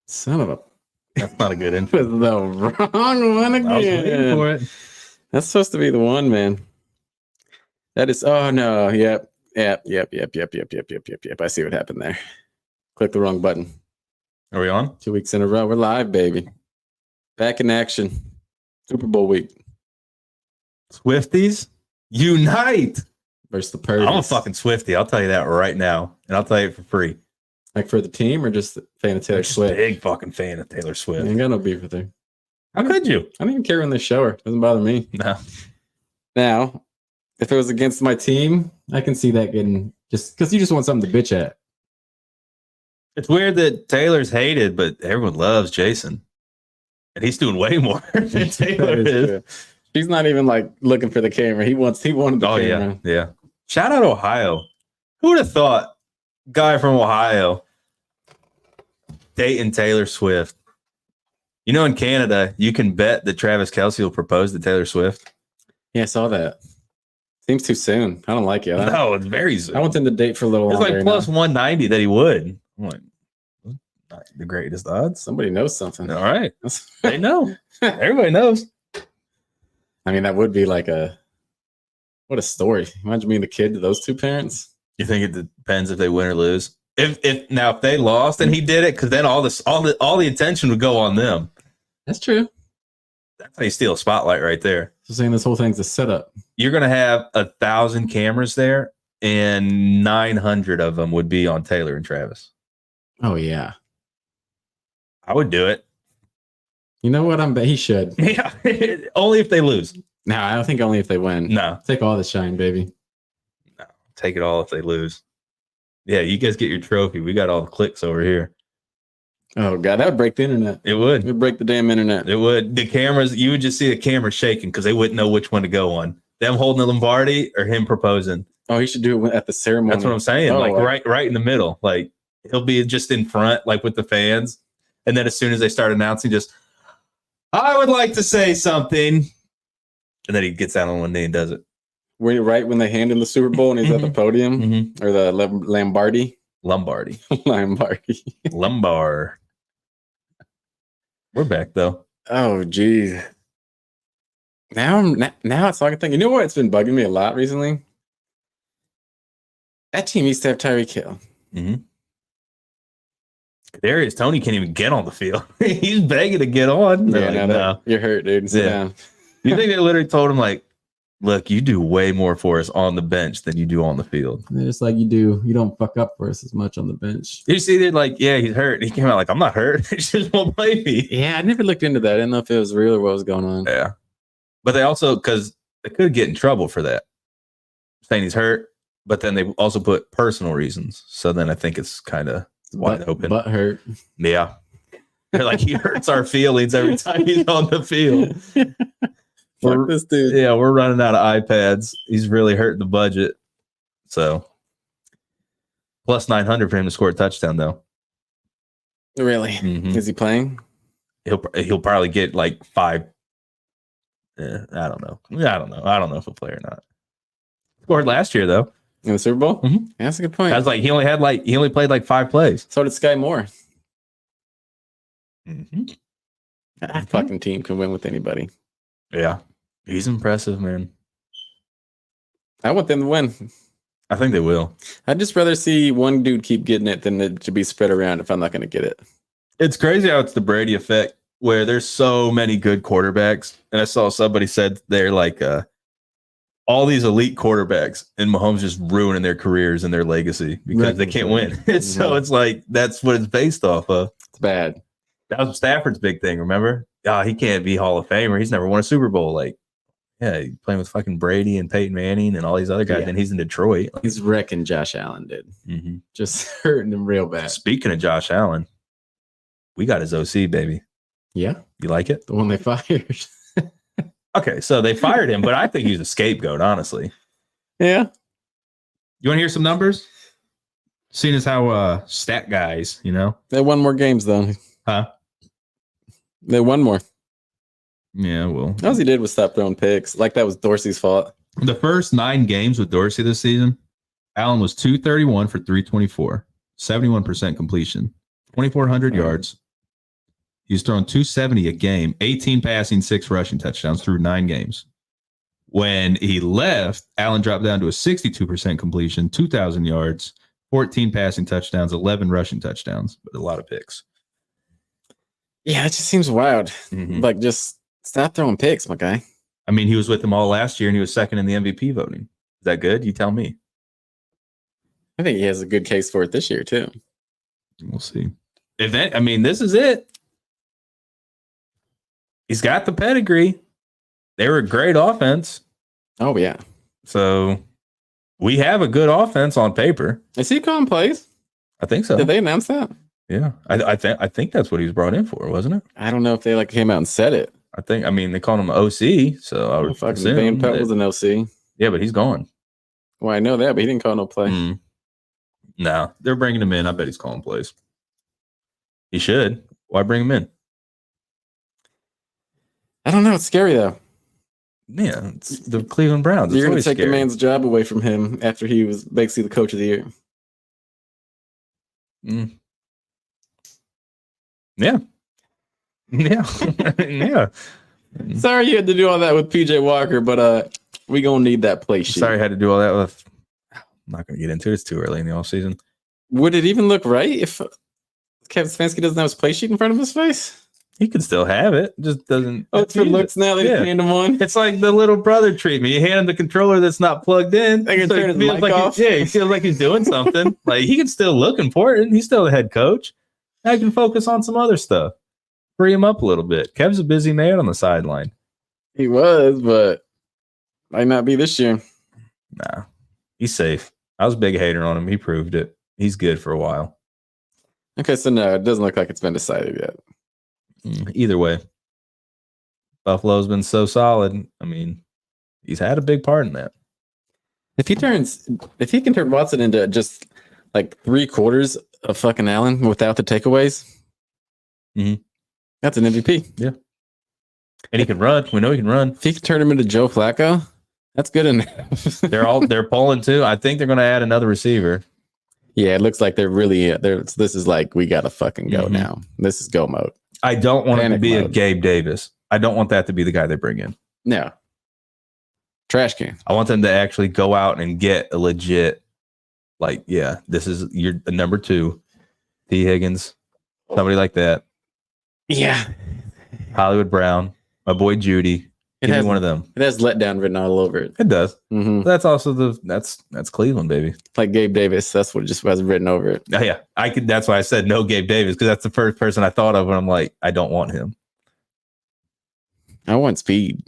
Son of a. That's not a good info. Was the wrong one again. I was waiting for it. That's supposed to be the one, man. That is. Oh no. Yep. I see what happened there. Click the wrong button. Are we on? 2 weeks in a row. We're live, baby. Back in action. Super Bowl week. Swifties, unite! Versus the Purdies. I'm a fucking Swiftie. I'll tell you that right now. And I'll tell you it for free. Like for the team or just a fan of Taylor Swift? Big fucking fan of Taylor Swift. I ain't got no beef with her. How could you? I don't even care when they show her. Doesn't bother me. No. Now, if it was against my team, I can see that getting just because you just want something to bitch at. It's weird that Taylor's hated, but everyone loves Jason. And he's doing way more than Taylor is. True. She's not even like looking for the camera. He wanted the camera. Yeah. Shout out Ohio. Who would have thought guy from Ohio dating Taylor Swift? You know, in Canada, you can bet that Travis Kelce will propose to Taylor Swift. Yeah, I saw that. Seems too soon. I don't like it. No, it's very soon. I want them to date for a little longer. It's like plus 190 that he would. I'm like, not the greatest odds. Somebody knows something. All right. They know. Everybody knows. I mean, that would be like what a story. Imagine being the kid to those two parents. You think it depends if they win or lose? If they lost and he did it, because then all the attention would go on them. That's true. That's how you steal a spotlight right there. So saying this whole thing's a setup. You're gonna have 1,000 cameras there, and 900 of them would be on Taylor and Travis. Oh yeah, I would do it. You know what? He should. Yeah, only if they lose. No, I don't think only if they win. No, take all the shine, baby. No, take it all if they lose. Yeah, you guys get your trophy. We got all the clicks over here. Oh god, that would break the internet. It would. It would break the damn internet. It would. The cameras, you would just see the camera shaking because they wouldn't know which one to go on. Them holding the Lombardi or him proposing. Oh, he should do it at the ceremony. That's what I'm saying. Oh, like right in the middle. Like he'll be just in front, like with the fans. And then as soon as they start announcing, just I would like to say something. And then he gets down on one knee and does it. Right when they hand him the Super Bowl and he's at the podium or the Lombardi. Lombardi. Lumbar. We're back though. Oh geez. Now it's like a thing. You know what? It's been bugging me a lot recently. That team used to have Tyreek Hill. Mm-hmm. Darius Toney can't even get on the field. He's begging to get on. Yeah, no. You're hurt, dude. Sit down. You think they literally told him like, look, you do way more for us on the bench than you do on the field. It's like you don't fuck up for us as much on the bench. You see that, like, yeah, he's hurt. He came out like, I'm not hurt. He just won't play me. Yeah, I never looked into that. I didn't know if it was real or what was going on. Yeah. But they also, because they could get in trouble for that. Saying he's hurt, but then they also put personal reasons. So then I think it's kind of wide open. Butt hurt. Yeah. They're like, he hurts our feelings every time he's on the field. Fuck this dude. Yeah, we're running out of iPads. He's really hurting the budget. So plus 900 for him to score a touchdown, though. Really? Mm-hmm. Is he playing? He'll probably get like 5. I don't know. I don't know if he'll play or not. Scored last year though in the Super Bowl. Mm-hmm. Yeah, that's a good point. I was like, he only played like 5 plays. So did Sky Moore. Mm-hmm. That fucking team can win with anybody. Yeah, he's impressive, man. I want them to win. I think they will. I'd just rather see one dude keep getting it than it to be spread around if I'm not going to get it. It's crazy how it's the Brady effect where there's so many good quarterbacks. And I saw somebody said they're like all these elite quarterbacks and Mahomes just ruining their careers and their legacy because they can't win. So it's like, that's what it's based off of. It's bad. That was Stafford's big thing, remember? He can't be Hall of Famer. He's never won a Super Bowl. Like, yeah, he's playing with fucking Brady and Peyton Manning and all these other guys. Yeah. And he's in Detroit. He's wrecking Josh Allen, dude. Mm-hmm. Just hurting him real bad. Speaking of Josh Allen, we got his OC, baby. Yeah. You like it? The one they fired. Okay, so they fired him, but I think he's a scapegoat, honestly. Yeah. You want to hear some numbers? Seeing as how stat guys, you know? They won more games, though. Huh? They won more. Yeah, well. All he did was stop throwing picks. Like that was Dorsey's fault. The first 9 games with Dorsey this season, Allen was 231 for 324, 71% completion, 2,400 yards, He's thrown 270 a game, 18 passing, 6 rushing touchdowns through 9 games. When he left, Allen dropped down to a 62% completion, 2,000 yards, 14 passing touchdowns, 11 rushing touchdowns, but a lot of picks. Yeah, it just seems wild. Mm-hmm. Like, just stop throwing picks, my guy. I mean, he was with them all last year, and he was second in the MVP voting. Is that good? You tell me. I think he has a good case for it this year, too. We'll see. This is it. He's got the pedigree. They were a great offense. Oh, yeah. So we have a good offense on paper. Is he calling plays? I think so. Did they announce that? Yeah. I think that's what he was brought in for, wasn't it? I don't know if they came out and said it. They called him OC, so I would assume Van Pelt was an OC. Yeah, but he's gone. Well, I know that, but he didn't call no play. No, they're bringing him in. I bet he's calling plays. He should. Why bring him in? I don't know. It's scary, though. Yeah, it's the Cleveland Browns. You're going to take the man's job away from him after he was basically the coach of the year. Yeah. Yeah. Yeah. Sorry you had to do all that with PJ Walker, but we going to need that play sheet. Sorry I had to do all that with... I'm not going to get into it. It's too early in the offseason. Would it even look right if Kevin Stefanski doesn't have his play sheet in front of his face? He could still have it. Just doesn't. Oh, it's for looks now. They hand him one. It's like the little brother treatment. You hand him the controller that's not plugged in. They can turn his mic off. He feels like he's doing something. Like he can still look important. He's still the head coach. I can focus on some other stuff. Free him up a little bit. Kev's a busy man on the sideline. He was, but might not be this year. Nah, he's safe. I was a big hater on him. He proved it. He's good for a while. Okay, so no, it doesn't look like it's been decided yet. Either way, Buffalo's been so solid. I mean, he's had a big part in that. If he can turn Watson into just like 3/4 of fucking Allen without the takeaways, that's an MVP. Yeah. And he can run. We know he can run. If he can turn him into Joe Flacco, that's good enough. they're pulling too. I think they're going to add another receiver. Yeah, it looks like they're really. This is like we gotta fucking go now. This is go mode. I don't want it to be a Gabe Davis. I don't want that to be the guy they bring in. No. Trash can. I want them to actually go out and get a legit, this is your number 2, T. Higgins, somebody like that. Yeah. Hollywood Brown, my boy Judy. Give me one of them. It has letdown written all over it. It does. That's also that's Cleveland, baby. Like Gabe Davis. That's what it just was written over it. Oh, yeah. That's why I said no Gabe Davis, because that's the first person I thought of when I'm like, I don't want him. I want speed.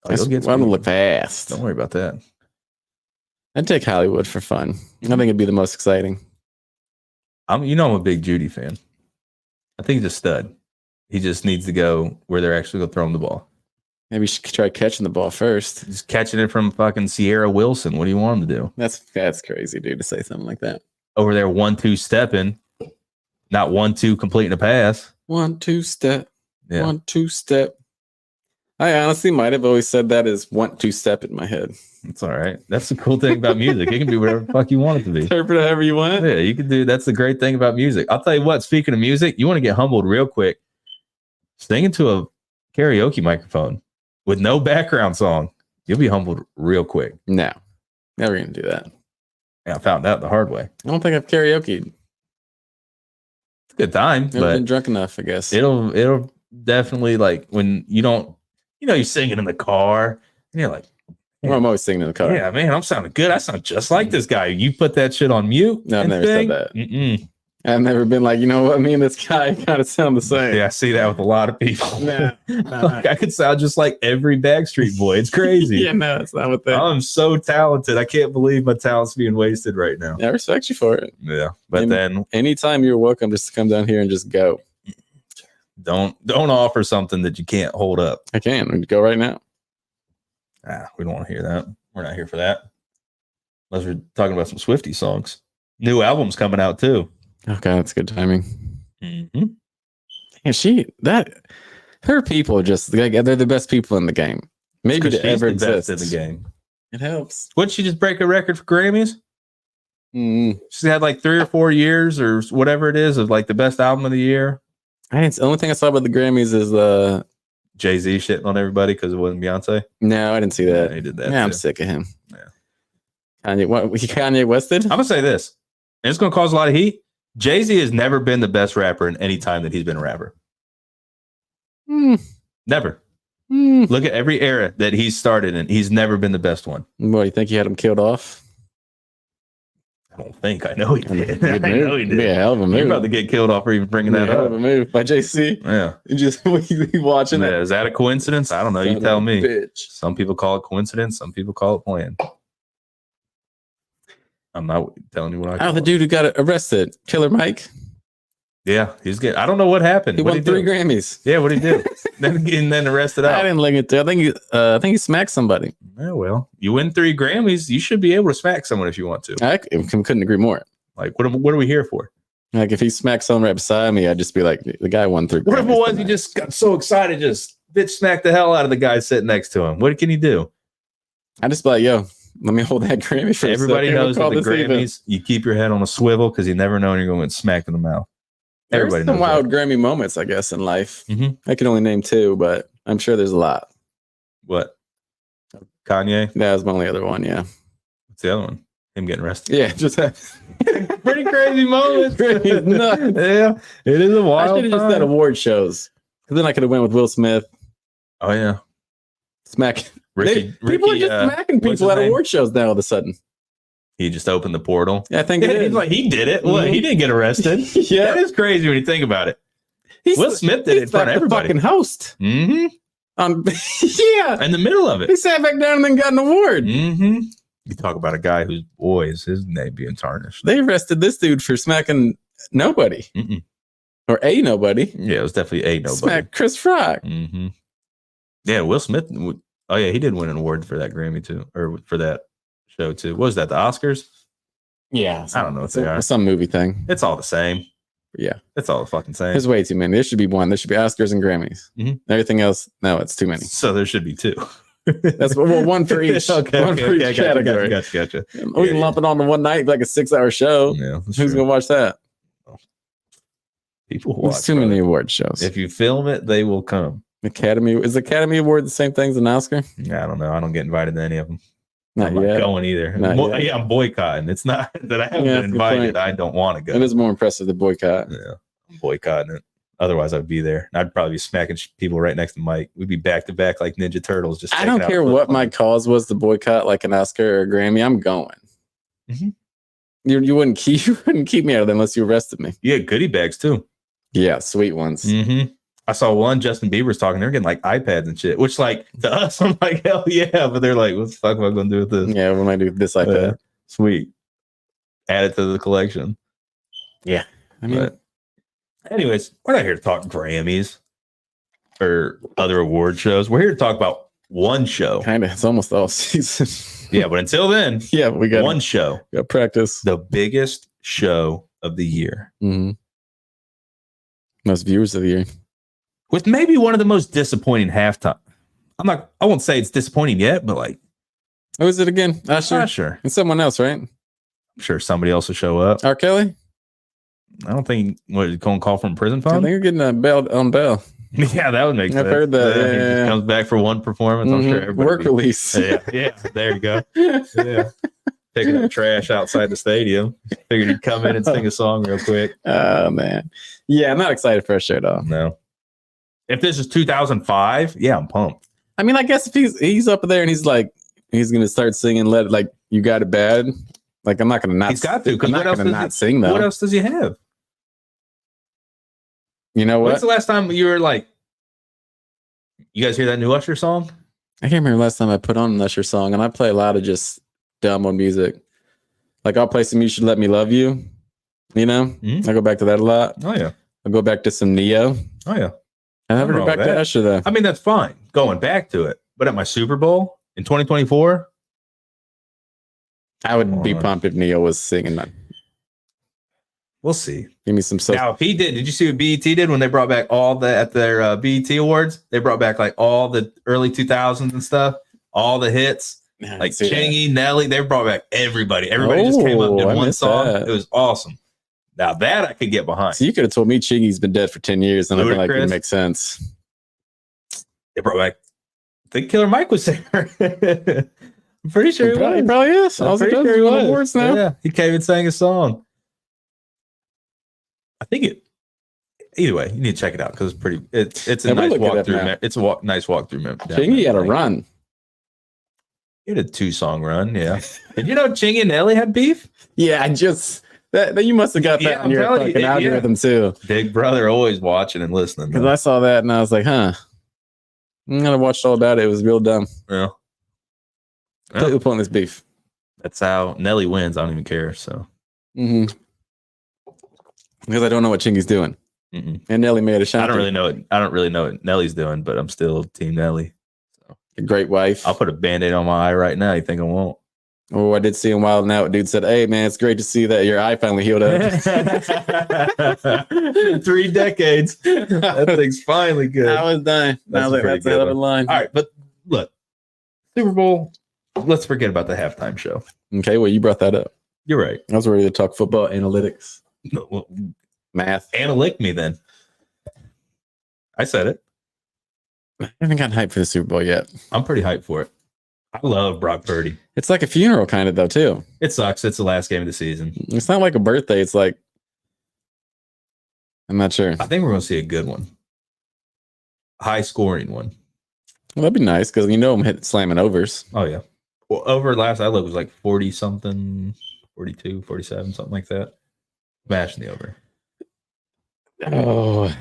I want to look fast. Don't worry about that. I'd take Hollywood for fun. I think it'd be the most exciting. I'm a big Judy fan. I think he's a stud. He just needs to go where they're actually going to throw him the ball. Maybe you should try catching the ball first. He's catching it from fucking Sierra Wilson. What do you want him to do? That's crazy, dude, to say something like that. Over there, 1-2 stepping, not 1-2 completing a pass. 1-2 step. Yeah. 1-2 step. I honestly might have always said that as 1-2 step in my head. It's all right. That's the cool thing about music. It can be whatever the fuck you want it to be. Interpret it however you want it. Yeah, you can do. That's the great thing about music. I'll tell you what. Speaking of music, you want to get humbled real quick. Sing into a karaoke microphone with no background song. You'll be humbled real quick. No, never gonna do that. Yeah, I found out the hard way. I don't think I've karaoke'd. It's a good time, Never but been drunk enough, I guess. It'll definitely, like, when you don't, you're singing in the car and you're like, well, I'm always singing in the car. yeah, man, I'm sounding good. I sound just like this guy. You put that shit on mute. No, I've never said that. I've never been like, you know what, me and this guy kind of sound the same. Yeah, I see that with a lot of people. Nah. Like, I could sound just like every Backstreet Boy. It's crazy. Yeah, no, it's not what that. I'm so talented. I can't believe my talent's being wasted right now. I respect you for it. Yeah, but then anytime you're welcome, just to come down here and just go. Don't offer something that you can't hold up. I can. We can go right now. We don't want to hear that. We're not here for that. Unless we're talking about some Swiftie songs. New album's coming out too. Okay, that's good timing. And her people are just they're the best people in the game. Maybe to ever exist in the game. It helps. Wouldn't she just break a record for Grammys? Mm-hmm. She's had like 3 or 4 years or whatever it is of like the best album of the year. The only thing I saw about the Grammys is Jay-Z shitting on everybody because it wasn't Beyonce. no, I didn't see that. Yeah, he did that. Yeah, I'm too. sick of him. Yeah. Kanye Wested? I'm gonna say this, and it's gonna cause a lot of heat. Jay-Z has never been the best rapper in any time that he's been a rapper. Never. Look at every era that he's started in. He's never been the best one. What, you think he had him killed off? I don't think. I know he did. Good I know he move. did. Yeah, hell of a You're move. about to get killed off for even bringing that Hell up. of a move by JC. Yeah. You just watching it. Is that a coincidence? I don't know. You tell me. Bitch. Some people call it coincidence. Some people call it plan. I'm not telling you what I call The it. dude who got arrested, Killer Mike. Yeah, he's getting. I don't know what happened. He What'd won do? 3 Grammys. Yeah, what did he do? then arrested I out. didn't look at it. I think he smacked somebody. Yeah, well, you win 3 Grammys, you should be able to smack someone if you want to. I couldn't agree more. Like, what are we here for? Like if he smacked someone right beside me, I'd just be like, the guy won 3 Grammys. What if it was he tonight. just got so excited, just bitch smacked the hell out of the guy sitting next to him? What can he do? I just be like, yo, let me hold that Grammy for Everybody a second. knows We'll with the call this even. Grammys, you keep your head on a swivel because you never know when you're going to get smacked in the mouth. Everybody There's some knows wild Grammy moments, I guess, in life. Mhm. I can only name 2, but I'm sure there's a lot. What? Kanye? That was my only other one, yeah. What's the other one? Him getting arrested. Yeah, just Pretty crazy moment. Crazy, nuts. Yeah, it is a I wild should have just time. said award shows. Because then I could have went with Will Smith. Oh, yeah. Smack. Ricky, People are just smacking what's people his at name? award shows now all of a sudden. He just opened the portal. Yeah, I think it He's is. like, he did it. What? Mhm. He didn't get arrested. Yeah. That is crazy when you think about it. He's- Will Smith did it in he's front like of the everybody. fucking host. Mm-hmm. Yeah. In the middle of He it. sat back down and then got an award. Mm-hmm. You talk about a guy whose boys, his name being tarnished. They arrested this dude for smacking nobody. Mm-mm. Or a nobody. Yeah, it was definitely a nobody. Smacked Chris Rock. Mm-hmm. Yeah, Will Smith. Oh, yeah, he did win an award for that Grammy, too. Or for that show, too. What was that, the Oscars? Yeah. I don't know what they are. Some movie thing. It's all the same. Yeah. It's all the fucking same. There's way too many. There should be one. There should be Oscars and Grammys. Mhm. Everything else, no, it's too many. So there should be 2. That's one for each. One for each category. Gotcha. We can lump it on to one night, like a 6-hour show. Yeah, that's Who's true. gonna watch that? People watch. There's too many brother. award shows. If you film it, they will come. Is the Academy Award the same thing as an Oscar? I don't know. I don't get invited to any of them. Not I'm not yet. going either. Not yet. Yeah, I'm boycotting. It's not that I haven't Yeah, been that's a good invited. point. I don't want to go. It is more impressive to boycott. Yeah, I'm boycotting it. Otherwise, I'd be there. I'd probably be smacking people right next to Mike. We'd be back to back like Ninja Turtles. Just I don't taking out care flip what phones. my cause was to boycott, like an Oscar or a Grammy. I'm going. Mhm. You wouldn't keep me out of them unless you arrested me. You get goodie bags too. Yeah, sweet ones. Mm-hmm. I saw one. Justin Bieber's talking. They're getting like iPads and shit. Which, like to us, I'm like, hell yeah. But they're like, what the fuck am I going to do with this? Yeah, we might do this like that. Sweet. Add it to the collection. I mean, But anyways, we're not here to talk Grammys or other award shows. We're here to talk about one show. kind of. It's almost all season. Yeah, but until then, Yeah, we got one show, got practice. the biggest show of the year, Mm-hmm. Most viewers of the year. with maybe one of the most disappointing halftime. I won't say it's disappointing yet, but like, Who is it again? Usher sure. and someone else, right? I'm sure somebody else will show up. R. Kelly. I don't think what going to call from prison I phone. think you're getting a bell on bell. Yeah, that would make sense. I've heard that, He yeah. just comes back for one performance. I'm sure Mhm. everybody. Work release. Yeah. There you go. Yeah. Picking up trash outside the stadium. Figured he'd come in and sing a song real quick. Oh man. Yeah, I'm not excited for a show though. No. If this is 2005, yeah, I'm pumped. I mean, I guess if he's up there and he's gonna start singing "Let It," like "You Got It Bad," like I'm not gonna not. He's got to, 'cause I'm what not else gonna does not sing though. What else does he have? You know When's what? the last time you were like, you guys hear that new Usher song? I can't remember last time I put on an Usher song, and I play a lot of just dumb old music. Like I'll play some "You Should Let Me Love You." You know, Mhm. I go back to that a lot. Oh yeah. I'll go back to some Neo. Oh yeah. I Nothing haven't heard wrong back with to that. Usher though. I mean, that's fine going back to it. But at my Super Bowl in 2024, I would be on. pumped if Neo was singing that. we'll see. Give me some Now, if he did you see what BET did when they brought back all the at their BET Awards? They brought back like all the early 2000s and stuff, all the hits, like Chingy, Nelly. They brought back everybody. Everybody just came up Oh, in I one missed song. that. It was awesome. Now that I could get behind. So you could have told me Chingy's been dead for 10 years, and I feel like it makes sense. They brought back. I think Killer Mike was there. I'm pretty sure he probably is. I'm pretty sure he was. Awards now. Yeah, he came and sang a song. I think it. Either way, you need to check it out because it's pretty. It's a nice walkthrough. It's a nice walkthrough. Chingy had a run. He had a 2-song run. Yeah. Did you know Chingy and Nelly had beef? Yeah, that you must have got that on your fucking algorithm too. Big brother always watching and listening. Because I saw that and I was like, huh. I'm gonna watch all about it. It was real dumb. Yeah. Who's pulling this beef? That's how Nelly wins. I don't even care. So. Because I don't know what Chingy's doing. And Nelly made a shot. I don't really know what Nelly's doing, but I'm still Team Nelly. So. A great wife. I'll put a Band-Aid on my eye right now. You think I won't? Oh, I did see him Wild Now. Dude said, "Hey man, it's great to see that your eye finally healed up." 3 decades. That thing's finally good. I was dying. That's a hell of a line. All right, but look, Super Bowl. Let's forget about the halftime show. Okay, well, you brought that up. You're right. I was ready to talk football, analytics, math. Analytic me then. I said it. I haven't gotten hyped for the Super Bowl yet. I'm pretty hyped for it. I love Brock Purdy. It's like a funeral kind of though, too. It sucks. It's the last game of the season. It's not like a birthday. It's like, I'm not sure. I think we're going to see a good one. High scoring one. Well, that'd be nice because I'm slamming overs. Oh, yeah. Well, over last I looked was like 40 something, 42, 47, something like that. Smashing the over. Oh,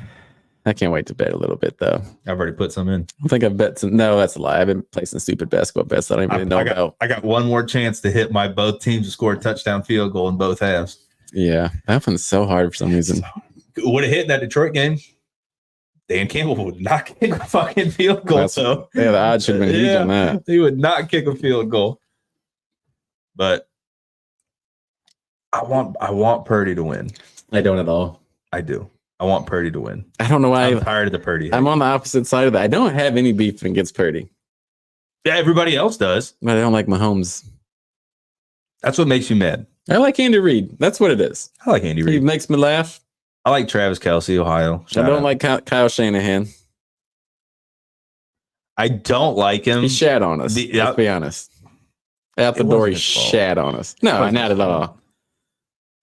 I can't wait to bet a little bit though. I've already put some in. I think I've bet some. No, that's a lie. I've been placing stupid basketball bets that I don't really know about. I got one more chance to hit my both teams to score a touchdown field goal in both halves. Yeah, that one's so hard for some reason. Would have hit in that Detroit game. Dan Campbell would not kick a fucking field goal. So yeah, the odds should have been huge on that. He would not kick a field goal. But I want Purdy to win. I don't at all. I do. I want Purdy to win. I don't know why. I'm tired of the Purdy. I'm on the opposite side of that. I don't have any beef against Purdy. Yeah, everybody else does. But I don't like Mahomes. That's what makes you mad. I like Andy Reid. That's what it is. I like Andy Reid. He makes me laugh. I like Travis Kelce, Ohio. I don't like Kyle Shanahan. I don't like him. He shat on us. Let's be honest. Out the door, he shat on us. No, not at all.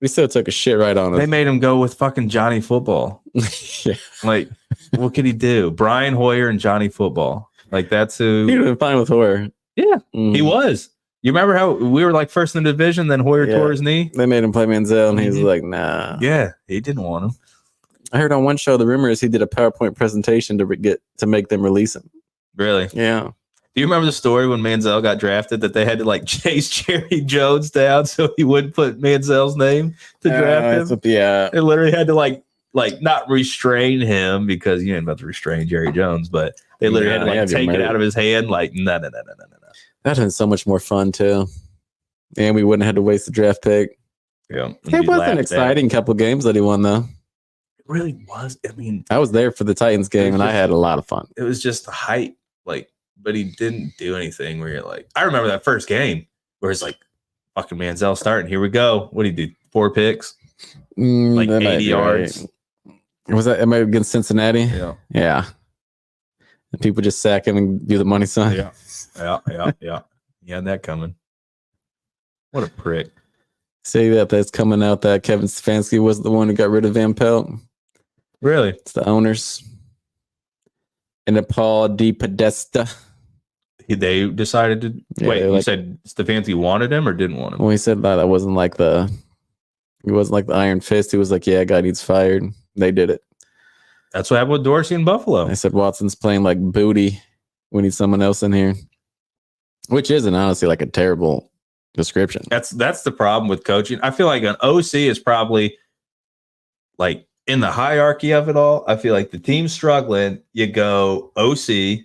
We still took a shit right on us. They made him go with fucking Johnny Football. Yeah. Like, what could he do? Brian Hoyer and Johnny Football. Like, that's who. He would have been fine with Hoyer. Yeah, he was. You remember how we were like first in the division, then Hoyer tore his knee? They made him play Manziel, and he was like, nah. Yeah, he didn't want him. I heard on one show, the rumor is he did a PowerPoint presentation to make them release him. Really? Yeah. Do you remember the story when Manziel got drafted that they had to like chase Jerry Jones down so he wouldn't put Manziel's name to draft him? They literally had to like not restrain him because you ain't about to restrain Jerry Jones, but they literally had to like take it out of his hand. Like, no. That'd been so much more fun too. And we wouldn't have had to waste the draft pick. Yeah. It was an exciting couple games that he won though. It really was. I mean, I was there for the Titans game and I had a lot of fun. It was just the hype, like, but he didn't do anything where you're like, I remember that first game where it's like fucking Manziel starting. Here we go. What did he do? 4 picks? Like 80 yards. Right. Was that against Cincinnati? Yeah. Yeah. And people just sack him and do the money sign. Yeah. He had that coming. What a prick. Say that's coming out that Kevin Stefanski was the one who got rid of Van Pelt. Really? It's the owners. And the Paul D. Podesta. They decided to wait. You said Stefanski wanted him or didn't want him? Well, he said that wasn't like the Iron Fist. He was like, yeah, guy needs fired. They did it. That's what happened with Dorsey in Buffalo. I said Watson's playing like booty. We need someone else in here, which isn't honestly like a terrible description. That's the problem with coaching. I feel like an OC is probably like in the hierarchy of it all. I feel like the team's struggling. You go OC,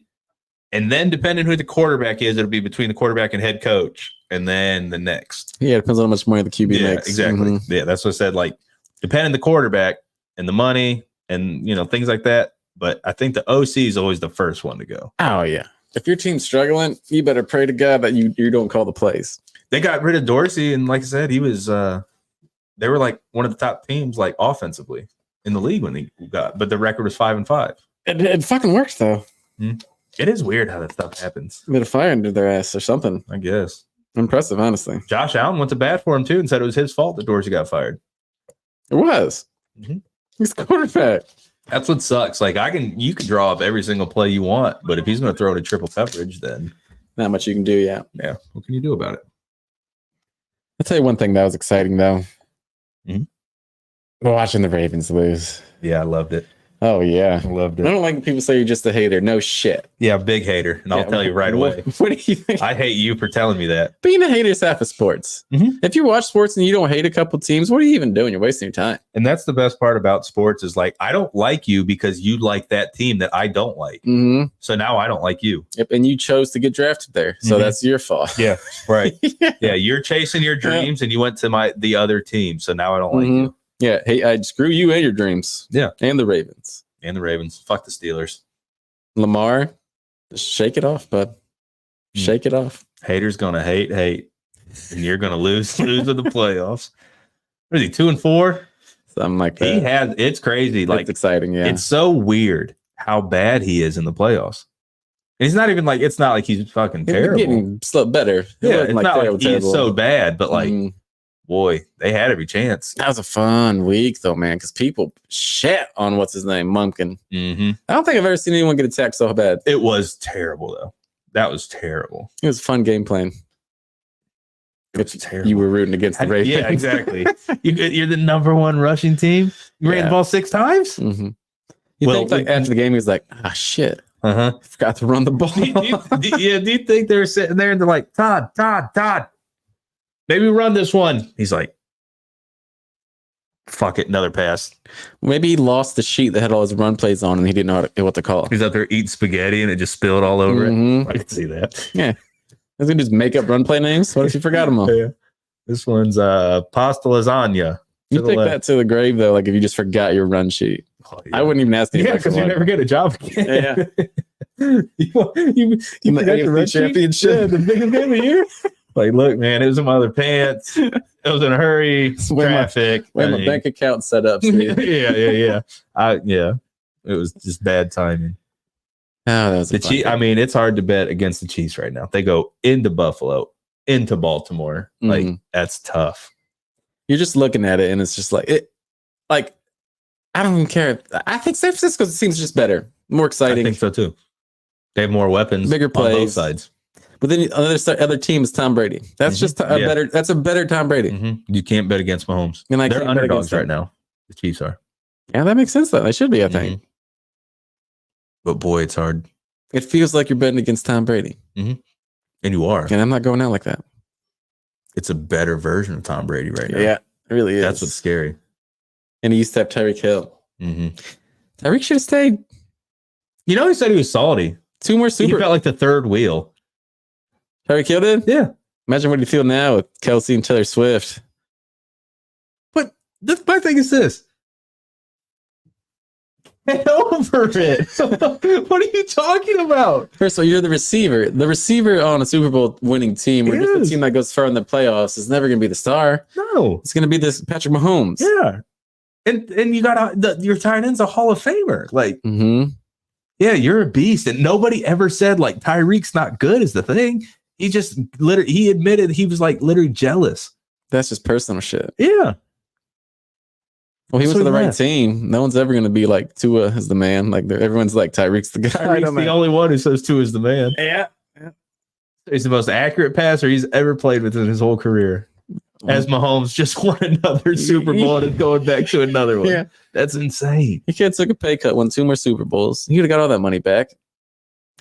and then depending who the quarterback is, it'll be between the quarterback and head coach, and then the next. Yeah, it depends on how much money the QB makes. Exactly. Mm-hmm. Yeah, that's what I said. Like depending the quarterback and the money and things like that. But I think the OC is always the first one to go. Oh yeah. If your team's struggling, you better pray to God that you don't call the plays. They got rid of Dorsey, and like I said, he was they were like one of the top teams, like offensively in the league when they got, but the record was 5-5. It fucking worked though. It is weird how that stuff happens. Lit a fire under their ass or something. I guess. Impressive, honestly. Josh Allen went to bat for him too and said it was his fault that Dorsey got fired. It was. He's the quarterback. That's what sucks. Like you can draw up every single play you want, but if he's going to throw it in triple coverage, then not much you can do. Yeah. What can you do about it? I'll tell you one thing that was exciting though. Watching the Ravens lose. Yeah, I loved it. Oh yeah, I loved it. I don't like when people say you're just a hater. No shit. Yeah, big hater, and I'll tell you right away. What do you think? I hate you for telling me that. Being a hater is half of sports. If you watch sports and you don't hate a couple teams, what are you even doing? You're wasting your time. And that's the best part about sports is like I don't like you because you like that team that I don't like. So now I don't like you. Yep, and you chose to get drafted there, so that's your fault. Yeah, right. Yeah, you're chasing your dreams, and you went to the other team, so now I don't like you. Yeah, hey, I screw you and your dreams. Yeah, and the Ravens. And the Ravens. Fuck the Steelers. Lamar, just shake it off, bud. Shake it off. Haters gonna hate, and you're gonna lose in the playoffs. What is he, 2-4? Something like that. It's crazy. Like it's exciting. Yeah, it's so weird how bad he is in the playoffs. And he's not even like it's not like he's fucking terrible. Getting better. It's not like he's so bad, but like. Boy, they had every chance. That was a fun week, though, man, because people shit on what's his name, Mumpkin. I don't think I've ever seen anyone get attacked so bad. It was terrible, though. That was terrible. It was a fun game plan. It's terrible. You were rooting against the Ravens. Yeah, exactly. You're the number one rushing team. You ran the ball 6 times. You think like after the game, he was like, "Ah, shit, forgot to run the ball." Do you think they're sitting there and they're like, Todd, maybe run this one. He's like, fuck it, another pass. Maybe he lost the sheet that had all his run plays on and he didn't know what to call. He's out there eating spaghetti and it just spilled all over it. I can see that. Yeah. I was going to just make up run play names. What if you forgot them all? Yeah. This one's pasta lasagna. You take that to the grave, though, like if you just forgot your run sheet. Oh, yeah. I wouldn't even ask you. Yeah, because you never get a job again. Yeah. you forgot your run championship. Yeah, the biggest game of the year. Like, look, man, it was in my other pants. It was in a hurry. Traffic. My bank account set up. Yeah. It was just bad timing. Oh, that was the Chiefs. I mean, it's hard to bet against the Chiefs right now. They go into Buffalo, into Baltimore. Like, that's tough. You're just looking at it, and it's just like it. Like, I don't even care. I think San Francisco seems just better, more exciting. I think so too. They have more weapons, bigger plays on both sides. But then the other team is Tom Brady. That's just a better. That's a better Tom Brady. You can't bet against Mahomes. And they're underdogs right now. The Chiefs are. Yeah, that makes sense. Though they should be. I think. But boy, it's hard. It feels like you're betting against Tom Brady. And you are. And I'm not going out like that. It's a better version of Tom Brady right now. Yeah, it really is. That's what's scary. And he used to have Tyreek Hill. Tyreek should have stayed. You know, he said he was salty. 2 more Super. He felt like the third wheel. Tyreek Hill did? Yeah. Imagine what you feel now with Kelsey and Taylor Swift. But my thing is this. Get over it. What are you talking about? First of all, you're the receiver. The receiver on a Super Bowl winning team, or just a team that goes far in the playoffs, is never going to be the star. No. It's going to be this Patrick Mahomes. Yeah. And you got your tight end's a Hall of Famer. Like, yeah, you're a beast. And nobody ever said, like, Tyreek's not good is the thing. He just he admitted he was like literally jealous. That's just personal shit. Yeah. Well, he went to the right team. No one's ever going to be like Tua is the man. Like everyone's like Tyreek's the guy. Tyreek's the only one who says Tua is the man. Yeah. He's the most accurate passer he's ever played with in his whole career. As Mahomes just won another Super Bowl and is going back to another one. Yeah. That's insane. He kid took a pay cut, won 2 more Super Bowls. He would have got all that money back.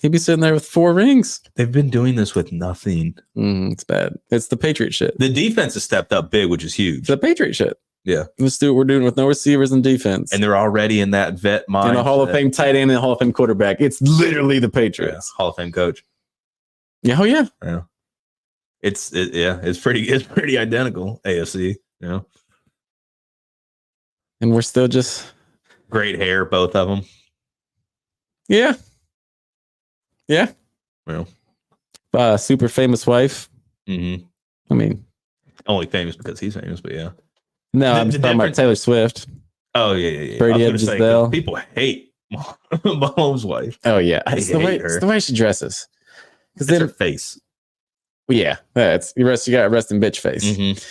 He'd be sitting there with 4 rings. They've been doing this with nothing. It's bad. It's the Patriot shit. The defense has stepped up big, which is huge. It's the Patriot shit. Yeah. Let's do what we're doing with no receivers and defense. And they're already in that vet mindset. And a Hall of Fame tight end and a Hall of Fame quarterback. It's literally the Patriots. Yeah. Hall of Fame coach. Yeah. Oh, yeah. Yeah. It's pretty identical, AFC, you know. And we're still just great hair, both of them. Yeah. Yeah. Well, super famous wife. I mean, only famous because he's famous, but yeah. No, I'm The talking about difference- Taylor Swift. Oh yeah. Brady I and was gonna say, Giselle. 'cause people hate Mahomes' wife. Oh yeah, They it's the way hate her. it's the way she dresses. Because It's then, her face. yeah, that's you got a resting bitch face. Mhm.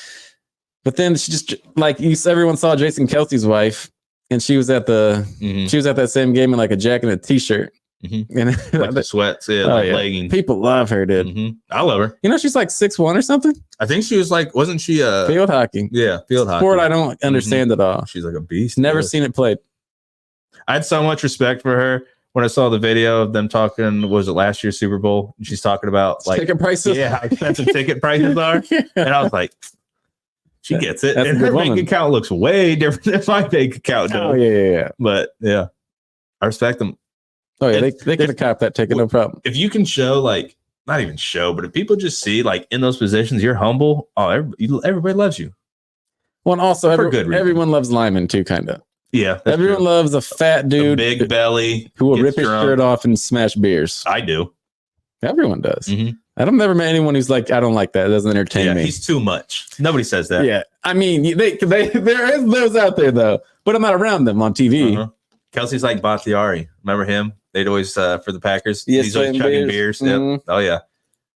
But then she just like everyone saw Jason Kelsey's wife, and she was at Mhm. she was at that same game in like a jacket and a t-shirt, Mhm. and Like the sweats, yeah, oh, like yeah. leggings. People love her, dude. Mhm. I love her. You know, she's like 6'1" or something. I think she was like, wasn't she? Field hockey, Yeah, field hockey. sport I don't understand at all. She's like a beast. Never yes. seen it played. I had so much respect for her when I saw the video of them talking. Was it last year's Super Bowl? And she's talking about like, Ticket prices. yeah, how expensive ticket prices are. Yeah. And I was like, she gets it. That's a And good her bank woman. account looks way different than my bank account does. Oh yeah. But yeah, I respect them. Oh yeah, they could have copped that ticket, no problem. If you can show like, not even show, but if people just see like in those positions, you're humble. Oh, everybody loves you. Well, and also For good reason. everyone loves Lyman too, kind of. Yeah, that's Everyone true. loves a fat A dude big belly who will gets rip his drunk. shirt off and smash beers. I do. Everyone does. Mhm. I've never met anyone who's like, I don't like that. It doesn't entertain Yeah, me. he's too much. Nobody says that. Yeah, I mean, there is those out there though, but I'm not around them on TV. Uh-huh. Kelsey's like Bakhtiari. Remember him? They'd always for the Packers. Yes, He's always chugging beers. Yep. Mhm. Oh yeah,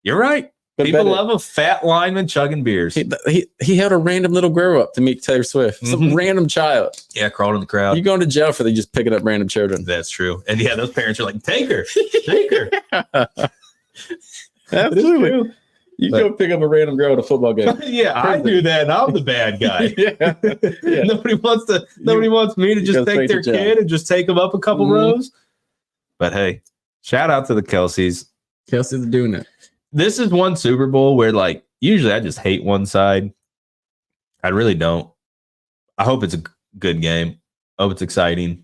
you're right. But People better- love a fat lineman chugging beers. He held a random little girl up to meet Taylor Swift. Some Mhm. random child. Yeah, crawled in the crowd. You going to jail for just picking up random children? That's true. And yeah, those parents are like, take her, take her. Absolutely. You But- go pick up a random girl at a football game. Yeah, I do that. And I'm the bad guy. Yeah. Yeah. Nobody wants me to You just go take straight to their jail. kid and just take them up a couple Mhm. rows. But hey, shout out to the Kelseys. Kelsey's doing it. This is one Super Bowl where like usually I just hate one side. I really don't. I hope it's a good game. I hope it's exciting.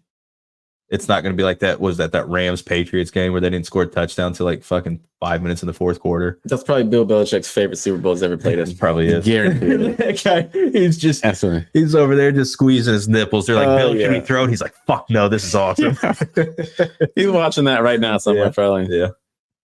It's not going to be like that. Was that Rams Patriots game where they didn't score a touchdown till like fucking 5 minutes in the fourth quarter? That's probably Bill Belichick's favorite Super Bowl he's ever played in. It probably is. Guaranteed. That guy, Absolutely. he's over there just squeezing his nipples. They're like, Oh, Bill, should we yeah. throw it? He's like, fuck no, this is awesome. He's watching that right now somewhere, Yeah. probably. Yeah.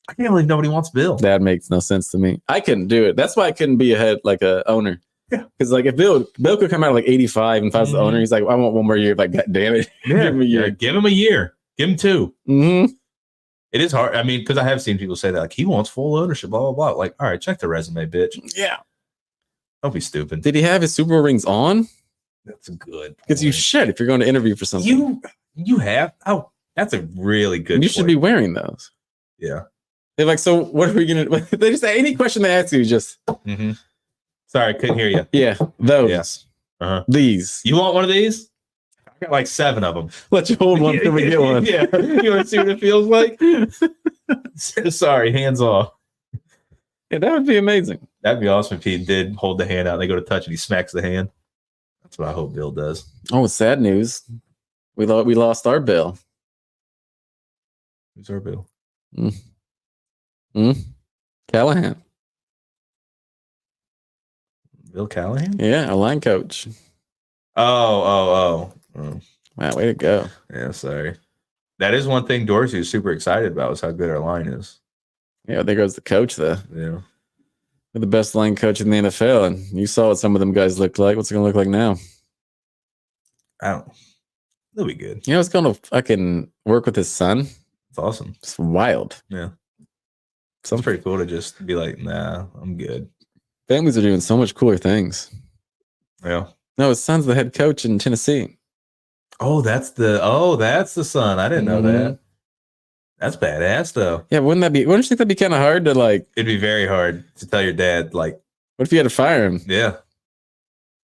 I can't believe nobody wants Bill. That makes no sense to me. I couldn't do it. That's why I couldn't be a head like a owner. Yeah. Because like if Bill could come out at like 85 and if I was the Mhm. owner, he's like, I want one more year. Like, God damn it. Yeah. Give him a year. Give him a year. Give him 2. Mm-hmm. It is hard. I mean, because I have seen people say that, like, he wants full ownership, blah, blah, blah. Like, all right, check the resume, bitch. Yeah. Don't be stupid. Did he have his Super Bowl rings on? That's a good. Because you point. should if you're going to interview for something. You have. Oh, that's a really good. You should be wearing those. Yeah. They're like, so what are we going to? They just say any question they ask you, just, Mm-hmm. Sorry, couldn't hear you. yeah, those, Yeah. Uh-huh. these. You want one of these? I got like 7 of them. Let you hold one till we get one. Yeah. You want to see what it feels like? Sorry, hands off. Yeah, that would be amazing. That'd be awesome if he did hold the hand out and they go to touch and he smacks the hand. That's what I hope Bill does. Oh, sad news. We lost our Bill. Who's our Bill? Callahan. Bill Callahan? Yeah, our line coach. Oh. Wow, way to go. Yeah, sorry. That is one thing Dorsey is super excited about is how good our line is. Yeah, there goes the coach, though. Yeah. We're the best line coach in the NFL, and you saw what some of them guys looked like. What's it going to look like now? They'll be good. You know, it's going to fucking work with his son. It's awesome. It's wild. Yeah. Some It's pretty cool to just be like, nah, I'm good. families are doing so much cooler things. Yeah. No, his son's the head coach in Tennessee. Oh, that's the son. I didn't know Mhm. that. That's badass though. Yeah, wouldn't you think that'd be kind of hard to like, It'd be very hard to tell your dad, like, what if you had to fire him? yeah.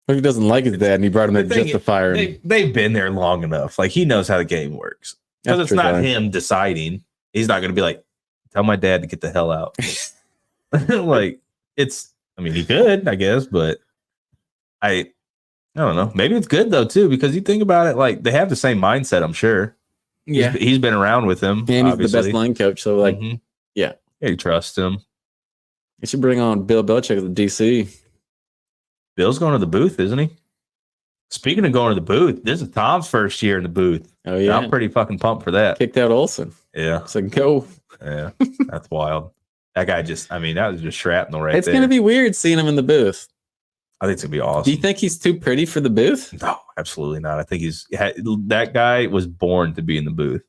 What if he doesn't like his dad and he brought him The there thing just to fire him? They've been there long enough. Like he knows how the game works. Because That's it's not true, him deciding. He's not going to be like, tell my dad to get the hell out. Like I mean, he could, I guess, but I don't know. Maybe it's good though too, because you think about it, like they have the same mindset. I'm sure. Yeah, He's been around with him. and he's obviously. the best line coach. So like, Mhm. yeah. You trust him. you should bring on Bill Belichick as the DC. Bill's going to the booth, isn't he? Speaking of going to the booth, this is Tom's first year in the booth. Oh And yeah, I'm pretty fucking pumped for that. kicked out Olsen. Yeah, So go. yeah, that's wild. That guy that was just shrapnel right It's there. gonna be weird seeing him in the booth. I think it's gonna be awesome. Do you think he's too pretty for the booth? No, absolutely not. I think that guy was born to be in the booth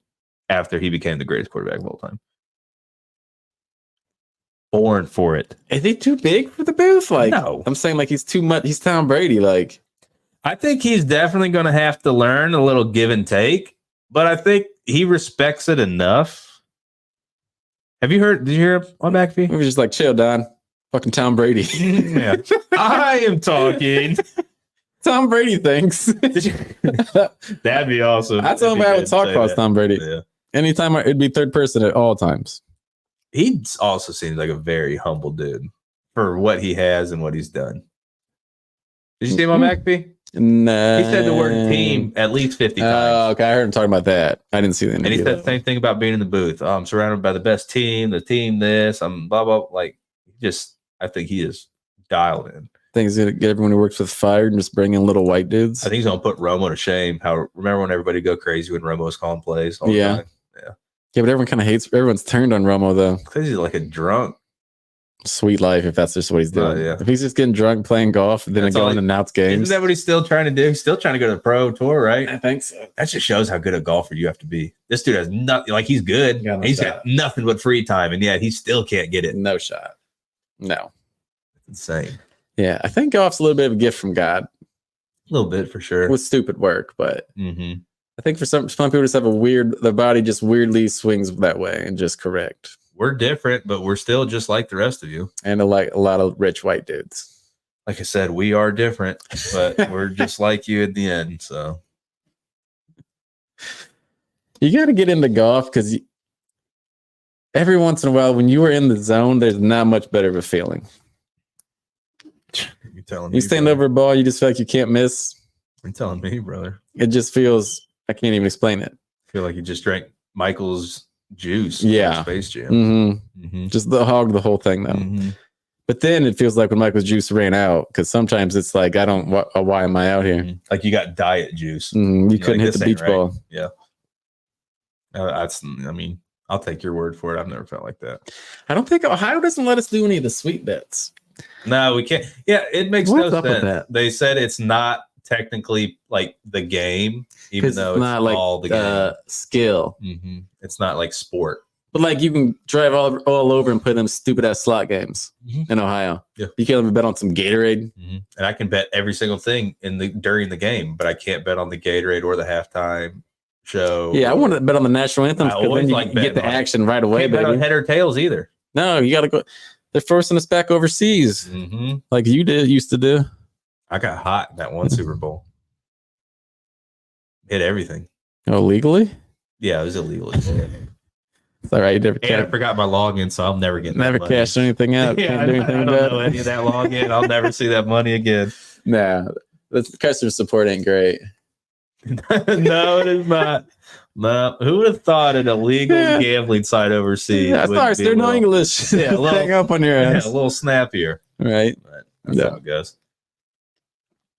after he became the greatest quarterback of all time. Born for it. Is he too big for the booth? Like, no. I'm saying like he's too much. He's Tom Brady. Like, I think he's definitely going to have to learn a little give and take, but I think he respects it enough. Did you hear on McAfee? we were just like, chill, Don. Fucking Tom Brady. Yeah. I am talking. Tom Brady thinks. That'd be awesome. That's all I would talk about Tom Brady. Yeah. Anytime it'd be third person at all times. He also seems like a very humble dude for what he has and what he's done. Did you see him on McAfee? Nah. He said the word team at least 50 times. Okay, I heard him talking about that. I didn't see the interview. And he said the same thing about being in the booth. Oh, I'm surrounded by the best team, the team this, I'm blah, blah. Like, I think he is dialed in. I think he's going to get everyone who works with fired and just bring in little white dudes. I think he's going to put Romo to shame. Remember when everybody go crazy when Romo was calling plays all the time? Yeah, but everyone kind of hates. Everyone's turned on Romo though. Because he's like a drunk. Sweet life, if that's just what he's doing. Yeah. If he's just getting drunk, playing golf, then going to announce games. Isn't that what he's still trying to do? He's still trying to go to the pro tour, right? I think so. That just shows how good a golfer you have to be. This dude has nothing. Like, he's good. He's got nothing but free time, and yet he still can't get it. No shot. No. Insane. Yeah, I think golf's a little bit of a gift from God. A little bit for sure. With stupid work, but I think for some people just have the body just weirdly swings that way and just correct. We're different, but we're still just like the rest of you. And a lot of rich white dudes. Like I said, we are different, but we're just like you at the end. So you got to get into golf because every once in a while, when you are in the zone, there's not much better of a feeling. You're telling me. You stand over a ball, you just feel like you can't miss. You're telling me, brother. It just feels, I can't even explain it. I feel like you just drank Michael's juice. Yeah. Space Jam. Just the whole thing, though. But then it feels like when Michael's juice ran out, because sometimes it's like, why am I out here? Like you got diet juice. You couldn't hit the beach ball. Yeah. I'll take your word for it. I've never felt like that. I don't think Ohio doesn't let us do any of the sweet bets. No, we can't. Yeah, it makes no up with sense. that? They said it's not technically like the game, even though it's not like all the game. Skill. It's not like sport. But like you can drive all over and play them stupid ass slot games in Ohio. Yeah. You can't even bet on some Gatorade. And I can bet every single thing during the game, but I can't bet on the Gatorade or the halftime show. Yeah, I want to bet on the national anthem because then you get the action right away. Can't bet on head or tails either. No, you got to go. They're forcing us back overseas, like you used to do. I got hot in that one Super Bowl. Hit everything. Oh, legally? Yeah, it was illegal. It's all right. You I forgot my login, so I'll never get never cash anything out. Yeah, I don't know any of that login. I'll never see that money again. Nah, the customer support ain't great. No, it is not. No, who would have thought an illegal gambling site overseas? Yeah, sorry, they're no English. Yeah, hang up on your ass. Yeah, a little snappier. Right. But that's how it goes.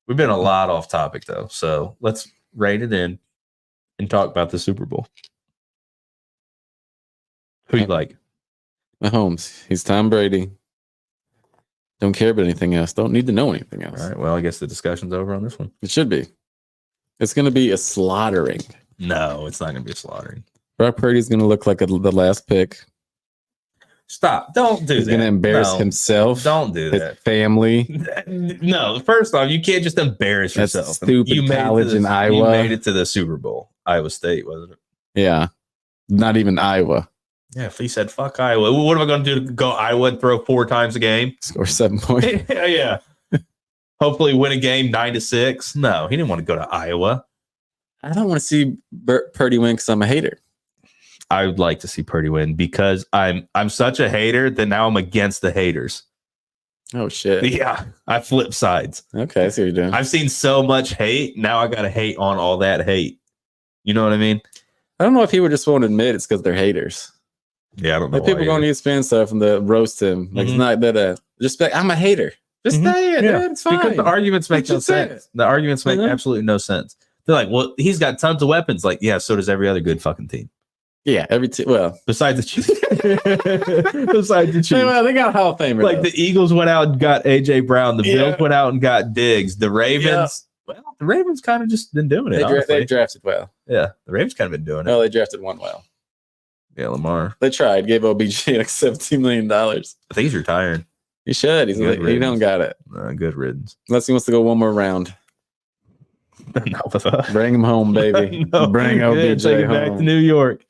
We've been a lot off topic though, so let's rein it in and talk about the Super Bowl. Who you like? Mahomes. He's Tom Brady. Don't care about anything else. Don't need to know anything else. All right. Well, I guess the discussion's over on this one. It should be. It's going to be a slaughtering. No, it's not going to be a slaughtering. Brock Purdy's going to look like the last pick. Stop. Don't do that. He's going to embarrass himself. Don't do that. His family. No, first off, you can't just embarrass yourself. Stupid you college in Iowa. You made it to the Super Bowl. Iowa State, wasn't it? Yeah. Not even Iowa. Yeah, if he said, fuck Iowa. What am I going to do to go Iowa and throw 4 times a game? Score 7 points. Yeah. Hopefully win a game 9-6. No, he didn't want to go to Iowa. I don't want to see Purdy win because I'm a hater. I would like to see Purdy win because I'm such a hater that now I'm against the haters. Oh, shit. Yeah, I flip sides. Okay, I see what you're doing. I've seen so much hate. Now I got to hate on all that hate. You know what I mean? I don't know if people just won't admit it's because they're haters. Yeah, I don't know. Like people go on ESPN stuff and the roast him. Like it's not that just like, I'm a hater. Just say it, dude. It's fine. Because the arguments make no sense. The arguments make absolutely no sense. They're like, well, he's got tons of weapons. Like, yeah, so does every other good fucking team. Yeah, every team. Well, besides the Chiefs. Besides the Chiefs. Well, they got Hall of Famer. Like the Eagles went out and got AJ Brown. The Bills went out and got Diggs. The Ravens, well, the Ravens kind of just been doing it. They drafted well. Yeah, the Ravens kind of been doing it. No, they drafted one well. Yeah, Lamar. They tried. Gave OBJ like $17 million. I think he's retiring. He should. He don't got it. Good riddance. Unless he wants to go one more round. Not with us. Bring him home, baby. No. Bring OBJ take him home. back to New York.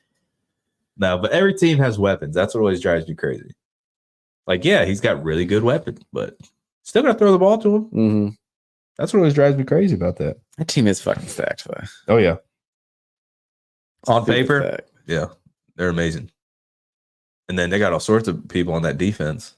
No, but every team has weapons. That's what always drives me crazy. Like, yeah, he's got really good weapons, but still got to throw the ball to him. Mm-hmm. That's what always drives me crazy about that. That team is fucking stacked, though. Oh, yeah. On Super paper, stacked. yeah, they're amazing. And then they got all sorts of people on that defense.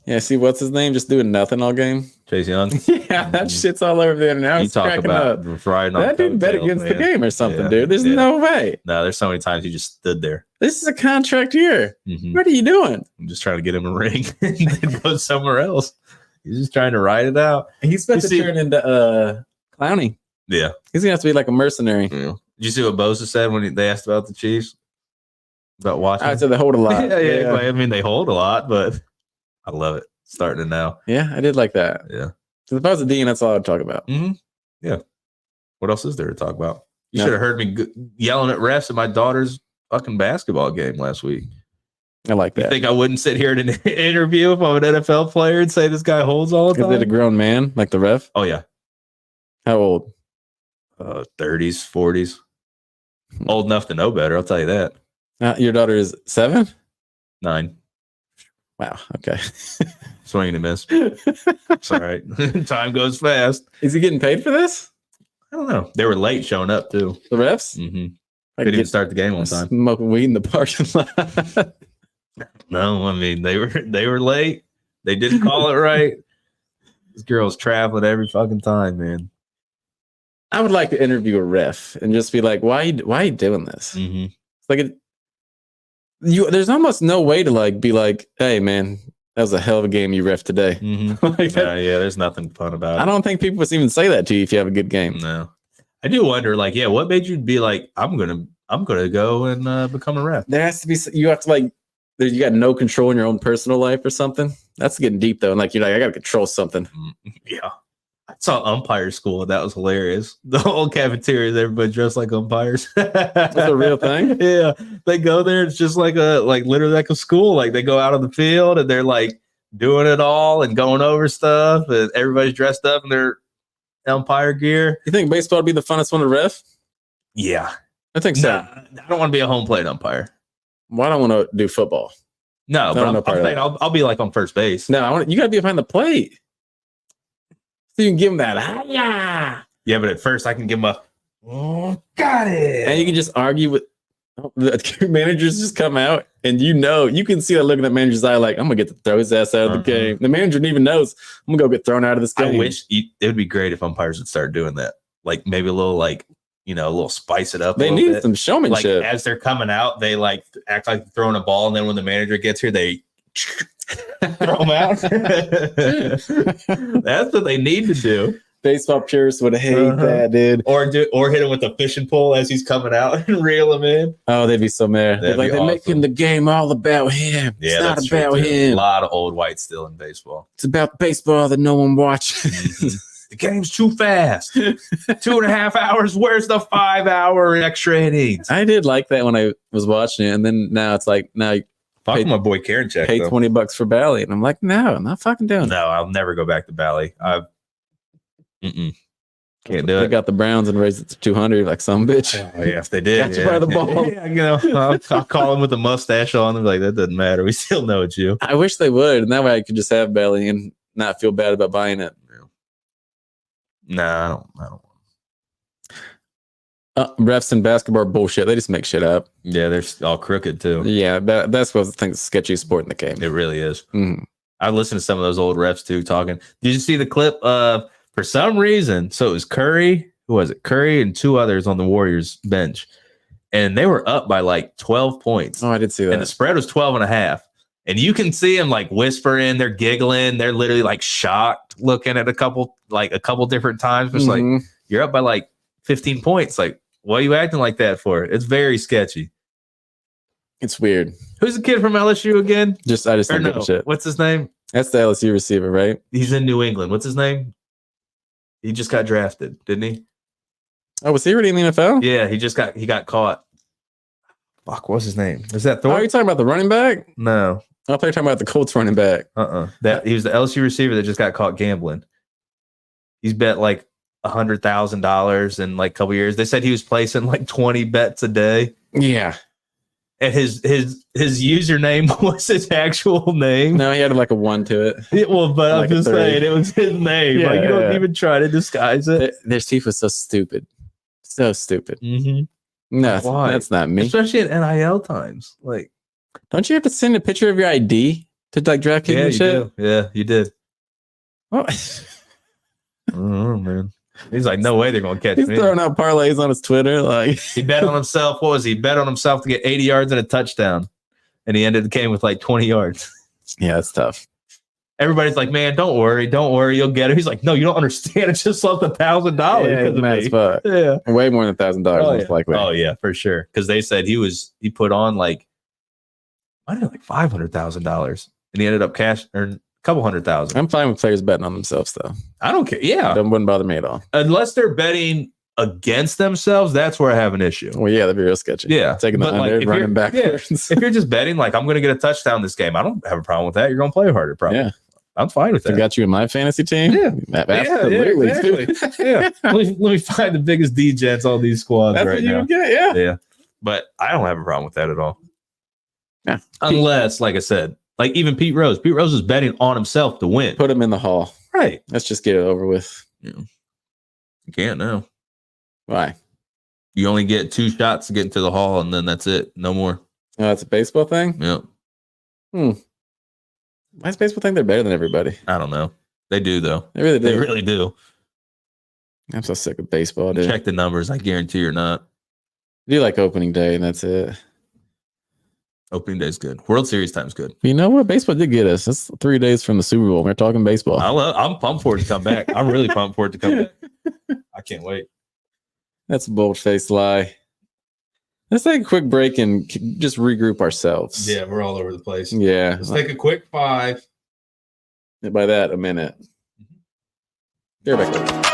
Yeah, see, what's his name? Just doing nothing all game. Chase Young. Yeah, that shit's all over there now. You talk about riding on that dude bet against the game or something, dude. There's no way. No, there's so many times he just stood there. This is a contract year. Mm-hmm. What are you doing? I'm just trying to get him a ring and then go somewhere else. He's just trying to ride it out. He's supposed to turn into Clowney. Yeah. He's going to have to be like a mercenary. Yeah. Did you see what Bosa said when they asked about the Chiefs? About watching? I said they hold a lot. yeah. I mean, they hold a lot, but I love it. Starting it now. Yeah, I did like that. Yeah. If I was a dean, that's all I'd talk about. Mm-hmm. Yeah. What else is there to talk about? You No. should have heard me yelling at refs at my daughter's fucking basketball game last week. I like that. You think I wouldn't sit here in an interview if I'm an NFL player and say this guy holds all the Is it a time? grown man like the ref? Oh, yeah. How old? 30s, 40s. Old enough to know better, I'll tell you that. Your daughter is 7? 9. Wow. Okay. Swing and a miss. It's all right. Time goes fast. Is he getting paid for this? I don't know. They were late showing up, too. The refs? Mm-hmm. I Couldn't even start the game on time. Smoking weed in the parking lot. No, I mean, they were late. They didn't call it right. This girl's traveling every fucking time, man. I would like to interview a ref and just be like, why are you doing this? Mm-hmm. Like there's almost no way to like be like, hey man, that was a hell of a game you ref today. Mm-hmm. Like Yeah, there's nothing fun about it. I don't think people would even say that to you if you have a good game. No. I do wonder, like, yeah, what made you be like, I'm gonna go and become a ref? There has to be, you have to like, you got no control in your own personal life or something. That's getting deep though. And like, you're like, I got to control something. Yeah. I saw umpire school and that was hilarious. The whole cafeteria, everybody dressed like umpires. That's a real thing. Yeah. They go there. It's just like literally like a school. Like they go out on the field and they're like doing it all and going over stuff. And everybody's dressed up in their umpire gear. You think baseball would be the funnest one to ref? Yeah. I think so. Nah, I don't want to be a home plate umpire. Well, I don't want to do football. No, but I'm saying I'll be like on first base. No, you got to be behind the plate. So you can give him that. Yeah. Yeah, but at first I can give him got it. And you can just argue with the managers just come out and you can see that look in that manager's eye like, I'm going to get to throw his ass out of the game. The manager even knows I'm going to go get thrown out of this game. I wish it would be great if umpires would start doing that. Like maybe a little a little spice it up. They need some showmanship. Like as they're coming out, they like act like they're throwing a ball. And then when the manager gets here, they throw them out. That's what they need to do. Baseball purists would hate that, dude. Or hit him with a fishing pole as he's coming out and reel him in. Oh, they'd be so mad. They're awesome. Making the game all about him. Yeah, it's not about him. A lot of old whites still in baseball. It's about baseball that no one watches. Mm-hmm. The game's too fast. 2.5 hours. Where's the 5-hour extra innings? I did like that when I was watching it, and then now it's like Talk to my boy Karen check. Pay $20 for Bally, and I'm like, no, I'm not fucking doing it. No, I'll never go back to Bally. Can't do it. They got the Browns and raised it to 200, like some bitch. Oh, yeah, if they did, Got you by the ball. Yeah, I'll call him with a mustache on and be like, that doesn't matter. We still know it's you. I wish they would, and that way I could just have Bally and not feel bad about buying it. Nah, I don't. Refs in basketball are bullshit. They just make shit up. Yeah, they're all crooked too. Yeah, that's what I think is the sketchiest sport in the game. It really is. Mm-hmm. I listened to some of those old refs too talking. Did you see the clip of, for some reason, so it was Curry, who was it? Curry and two others on the Warriors bench. And they were up by like 12 points. Oh, I did see that. And the spread was 12.5. And you can see them like whispering, they're giggling, they're literally like shocked, looking at a couple different times. It's like, you're up by like 15 points. Like, what are you acting like that for? It's very sketchy. It's weird. Who's the kid from LSU again? I just don't give a shit. What's his name? That's the LSU receiver, right? He's in New England. What's his name? He just got drafted, didn't he? Oh, was he already in the NFL? Yeah, he got caught. Fuck, what's his name? Is that Thor? Oh, are you talking about the running back? No. I thought you were talking about the Colts running back. That he was the LSU receiver that just got caught gambling. He's bet like $100,000 in like a couple years. They said he was placing like 20 bets a day. Yeah. And his username was his actual name. No, he had like a 1 to it. But Like I'm just saying it was his name. Yeah, like you don't even try to disguise it. Their chief was so stupid. So stupid. Mm-hmm. No, Why? that's not me. Especially at NIL times. Like, don't you have to send a picture of your ID to like DraftKings and shit? do. Yeah, you did. Oh. Oh man. He's like, no way they're gonna catch He's me. throwing out parlays on his Twitter. Like He bet on himself. What was he? Bet on himself to get 80 yards and a touchdown. And he ended the game with like 20 yards. yeah, that's tough. Everybody's like, man, don't worry, you'll get it. He's like, no, you don't understand. It's just lost $1,000. Yeah, he's mad as fuck. Yeah. Way more than $1,000 most likely. Oh yeah, for sure. Because they said he put on like $500,000 and he ended up earning a couple $100,000. I'm fine with players betting on themselves though. I don't care. Yeah. That wouldn't bother me at all. Unless they're betting against themselves, that's where I have an issue. Well, yeah, that'd be real sketchy. Yeah. Taking the But, like, under, if running you're- backwards. If you're just betting, like, I'm going to get a touchdown this game, I don't have a problem with that. You're going to play harder, probably. Yeah. I'm fine with I that. got you in my fantasy team. Yeah. Absolutely. exactly. Yeah. Let me find the biggest D-gents on these squads That's right what you now. would get. Yeah. Yeah. But I don't have a problem with that at all. Yeah. Unless, like I said, like even Pete Rose. Pete Rose is betting on himself to win. Put him in the hall. Right. Let's just get it over with. Yeah. You can't now. Why? You only get 2 shots to get into the hall, and then that's it. No more. Oh, that's a baseball thing? Yeah. Why does baseball think they're better than everybody? I don't know. They do, though. They really do. They really do. I'm so sick of baseball, dude. Check the numbers. I guarantee you're not. I do like opening day, and that's it. Opening day's good. World Series time's good. You know what? Baseball did get us. That's 3 days from the Super Bowl. We're talking baseball. I'm pumped for it to come back. I'm really pumped for it to come back. I can't wait. That's a bold-faced lie. Let's take a quick break and just regroup ourselves. Yeah, we're all over the place. Yeah. Let's take a quick 5. By that, a minute. Be right back.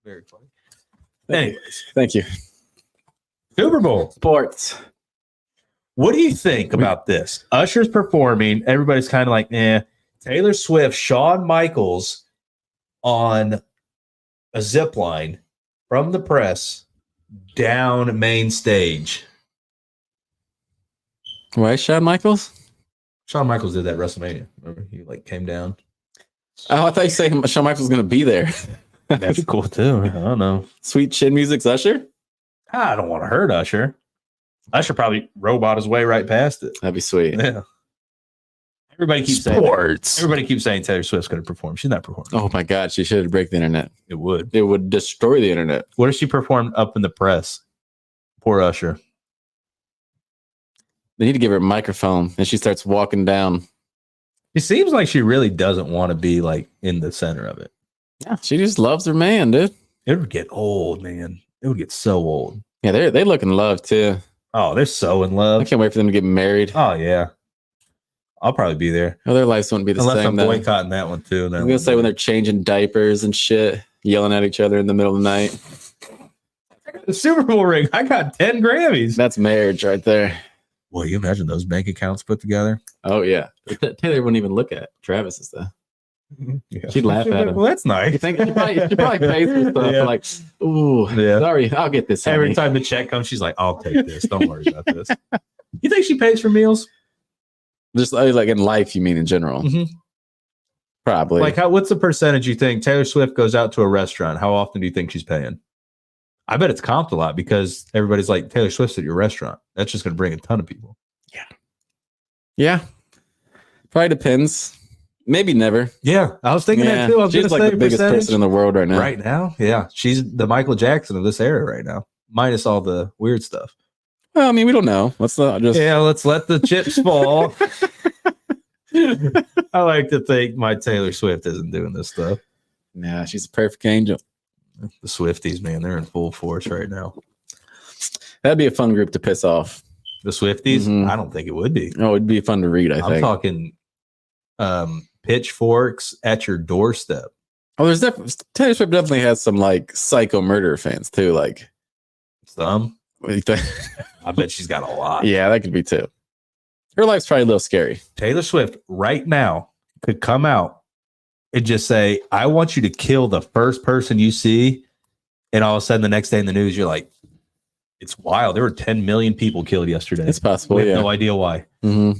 Very funny. Anyways, thank you. Super Bowl. Sports. What do you think about this? Usher's performing. Everybody's kind of like, Taylor Swift, Shawn Michaels on a zip line from the press down main stage. Why Shawn Michaels? Shawn Michaels did that at WrestleMania. Remember? He like came down. Oh, I thought you said Shawn Michaels was going to be there. That'd be cool too. I don't know. Sweet chin music's Usher? I don't want to hurt Usher. Usher probably robot his way right past it. That'd be sweet. Yeah. Everybody keeps saying that. Everybody keeps saying Taylor Swift's going to perform. She's not performing. Oh my God, she should break the internet. It would. It would destroy the internet. What if she performed up in the press? Poor Usher. They need to give her a microphone and she starts walking down. It seems like she really doesn't want to be like in the center of it. Yeah, she just loves her man, dude. It would get old, man. It would get so old. Yeah, they look in love too. Oh, they're so in I love. can't wait for them to get married. Oh yeah, I'll probably be there. Oh, their lives wouldn't be the Unless same. I'm Though. boycotting that one too. I'm gonna say when they're changing diapers and shit, yelling at each other in the middle of the night. Super Bowl ring. I got 10 Grammys. That's marriage right there. Well, you imagine those bank accounts put together? Oh yeah. Taylor wouldn't even look at Travis's stuff. Yeah. She'd laugh at him. Well, that's nice. You think she probably pays for stuff like, ooh, sorry, I'll get this. Every honey. time the check comes, she's like, I'll take this. Don't worry about this. You think she pays for meals? Just like in life, you mean in general? Mm-hmm. Probably. Like, what's the percentage you think Taylor Swift goes out to a restaurant? How often do you think she's paying? I bet it's comped a lot because everybody's like, Taylor Swift's at your restaurant. That's just going to bring a ton of people. Yeah. Probably depends. Maybe never. Yeah, I was thinking that too. I was she's like the biggest person in the world right now. Right now, yeah, she's the Michael Jackson of this era right now, minus all the weird stuff. Well, I mean, we don't know. Let's not just. Yeah, let's let the chips fall. I like to think my Taylor Swift isn't doing this stuff. Nah, she's a perfect angel. The Swifties, man, they're in full force right now. That'd be a fun group to piss off. The Swifties? Mhm. I don't think it would be. Oh, it'd be fun to read. I I'm think. talking pitchforks at your doorstep. Oh, there's definitely Taylor Swift definitely has some like psycho murder fans too. Like, Some. I bet she's got a lot. yeah, that could be too. Her life's probably a little scary. Taylor Swift right now could come out and just say, I want you to kill the first person you see. And all of a sudden, the next day in the news, you're like, it's wild. There were 10 million people killed yesterday. It's possible. We have Yeah. no idea why. Mm-hmm.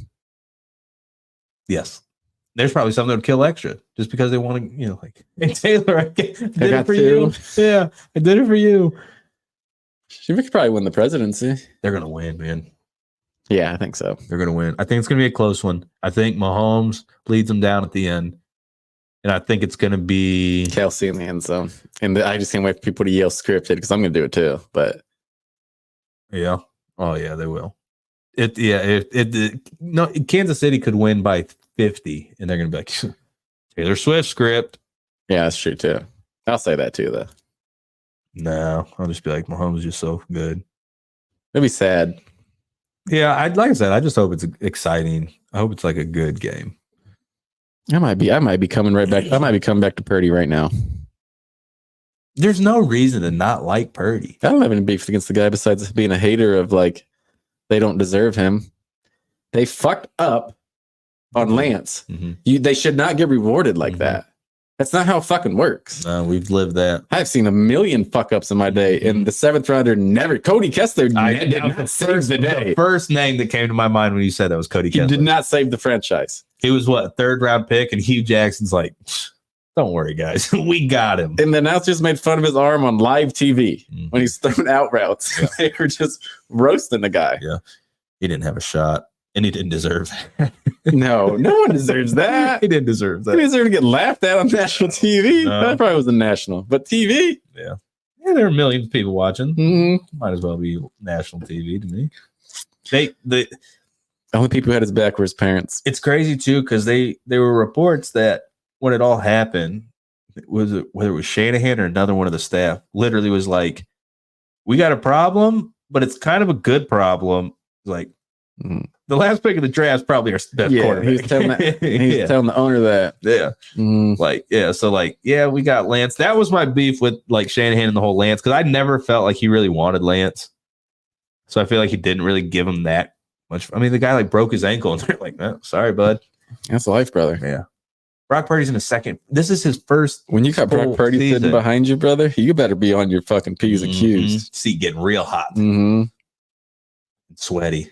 Yes. There's probably some that would kill extra just because they want to, like, hey, Taylor, I did it for you. Yeah, I did it for you. She could probably win the presidency. They're going to win, man. Yeah, I think so. They're going to win. I think it's going to be a close one. I think Mahomes leads them down at the end. And I think it's going to be Kelsey in the end zone. And I just can't wait for people to yell scripted because I'm going to do it too. But yeah. Oh, yeah, they will. No, Kansas City could win by 50, and they're going to be like, Taylor Swift script. yeah, that's true too. I'll say that too, though. No, I'll just be like, Mahomes is just so good. It'd be sad. Yeah, like I said, I just hope it's exciting. I hope it's like a good game. I might be coming right back. I might be coming back to Purdy right now. There's no reason to not like Purdy. I don't have any beef against the guy besides being a hater of like they don't deserve him. They fucked up on Lance. Mm-hmm. They should not get rewarded like that. That's not how it fucking works. We've lived that. I've seen a million fuck ups in my day, and the seventh rounder never. Cody Kessler did not save the day. The first name that came to my mind when you said that was Cody He Kessler. did not save the franchise. He was a third round pick, and Hugh Jackson's like, don't worry, guys, we got him. And the announcers made fun of his arm on live TV when he's throwing out routes. Yeah. They were just roasting the guy. Yeah, he didn't have a shot, and he didn't deserve it. No one deserves that. He didn't deserve He that. didn't deserve to get laughed at on national TV. No. That probably wasn't national, but TV. Yeah, there are millions of people watching. Mm-hmm. Might as well be national TV to me. The only people who had his back were his parents. It's crazy too because there were reports that when it all happened, whether it was Shanahan or another one of the staff, literally was like, "We got a problem, but it's kind of a good problem." Like the last pick of the draft is probably our best quarterback. He's telling the owner that. Yeah. Mm. Like, yeah. So, like, yeah, we got Lance. That was my beef with like Shanahan and the whole Lance because I never felt like he really wanted Lance. So I feel like he didn't really give him that much. I mean, the guy like broke his ankle and they're like, oh, sorry, bud. That's life, brother. Yeah. Brock Purdy's in a second. This is his first. When you got Brock Purdy sitting behind you, brother, you better be on your fucking P's and Q's. Seat getting real hot. Sweaty.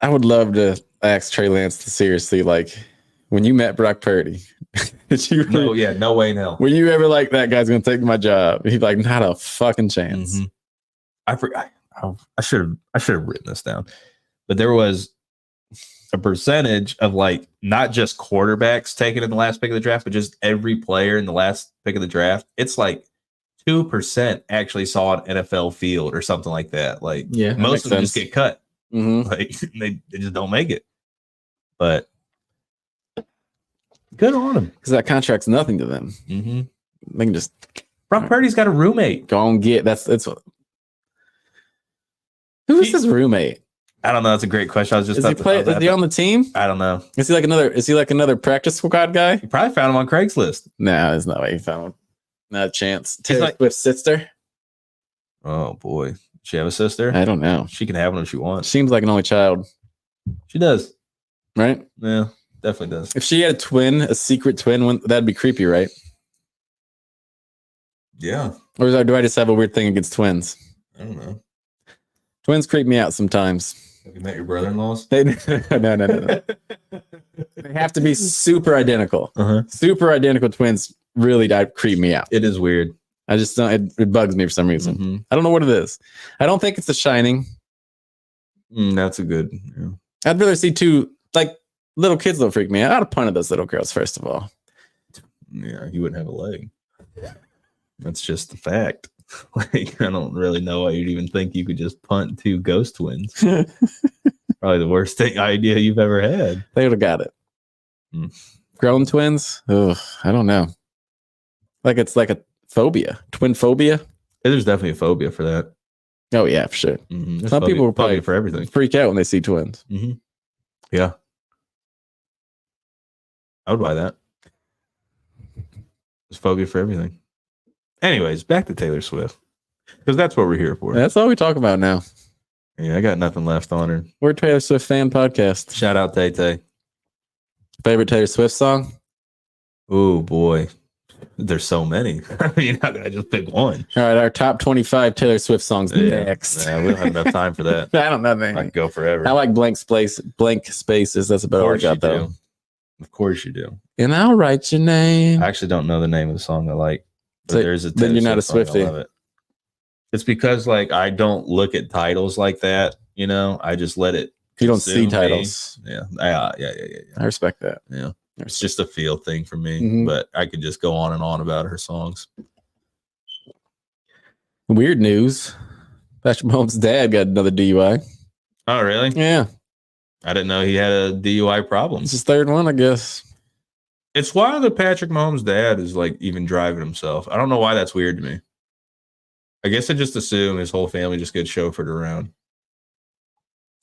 I would love to ask Trey Lance to seriously, like, when you met Brock Purdy, did you really, no way in hell. Were you ever like, that guy's going to take my job? He'd be like, not a fucking chance. I forgot. I should have written this down. But there was a percentage of like not just quarterbacks taken in the last pick of the draft, but just every player in the last pick of the draft. It's like 2% actually saw an NFL field or something like that. Like most of them just get cut. Like they just don't make it. But good on them because that contract's nothing to them. They can just. Brock Purdy's got a roommate. Go and get who is his roommate? I don't know. That's a great question. I was just. Is he on the team? I don't know. Is he like another practice squad guy? You probably found him on Craigslist. No, there's no way he found him. Not a chance. Taylor Swift's sister. Oh boy, she have a sister? I don't know. She can have one if she wants. Seems like an only child, She does. right? Yeah, definitely does. If she had a twin, a secret twin, that'd be creepy, right? Yeah, Or do I just have a weird thing against twins? I don't know. Twins creep me out sometimes. Have you met your brother-in-laws? No. They have to be super identical. Super identical twins really creep me out. It is weird. I just don't. It bugs me for some reason. Mm-hmm. I don't know what it is. I don't think it's The Shining. That's a good. Yeah. I'd rather see two little kids. Don't freak me out. I'd have punted those little girls first of all. Yeah, you wouldn't have a leg. That's just the fact. Like, I don't really know why you'd even think you could just punt two ghost twins. Probably the worst idea you've ever had. They would have got it. Grown twins? Ugh, I don't know. Like it's like a phobia, twin phobia. There's definitely a phobia for that. Oh yeah, for sure. Some people will probably for everything. freak out when they see twins. Yeah, I would buy that. There's phobia for everything. Anyways, back to Taylor Swift, because that's what we're here for. That's all we talk about now. Yeah, I got nothing left on her. We're a Taylor Swift fan podcast. Shout out Tay Tay. Favorite Taylor Swift song? Oh boy, there's so many. You're not gonna just pick one. All right, our top 25 Taylor Swift songs next. Yeah, we don't have enough time for that. I don't know. I could go forever. I like blank spaces. That's about all I got though. Of course you do. And I'll write your name. I actually don't know the name of the song I like. But So, there's a then you're not a Swift song, Swiftie. I love it. It's because I don't look at titles like that. I just let it. You don't see consume titles. me. Yeah. I respect that. Yeah. It's just a feel thing for me. But I could just go on and on about her songs. Weird news. Patrick Mahomes' dad got another DUI. Oh, really? Yeah. I didn't know he had a DUI problem. It's his third one, I guess. It's wild that Patrick Mahomes' dad is even driving himself. I don't know why that's weird to me. I guess I just assume his whole family just gets chauffeured around.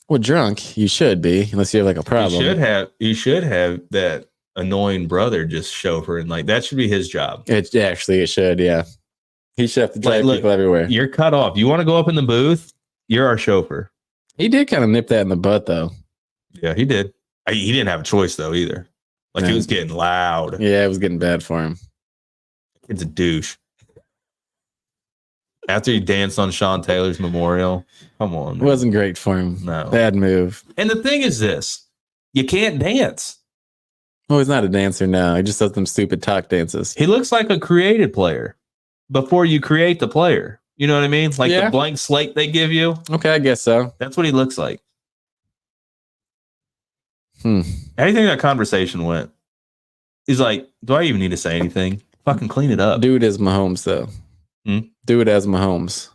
Well, drunk, you should be, unless you have a problem. He should have that annoying brother just chauffeuring. That should be his job. It should, yeah. He should have to drive people everywhere. You're cut off. You want to go up in the booth? You're our chauffeur. He did kind of nip that in the butt, though. Yeah, he did. He didn't have a choice, though, either. He was getting loud. Yeah, it was getting bad for him. Kid's a douche. After he danced on Sean Taylor's memorial, come on, man. It wasn't great for him. No. Bad move. And the thing is this. You can't dance. Oh, he's not a dancer now. He just does them stupid talk dances. He looks like a created player before you create the player. You know what I mean? The blank slate they give you. Okay, I guess so. That's what he looks like. How do you think that conversation went? He's like, do I even need to say anything? Fucking clean it up. Do it as Mahomes, though. Do it as Mahomes.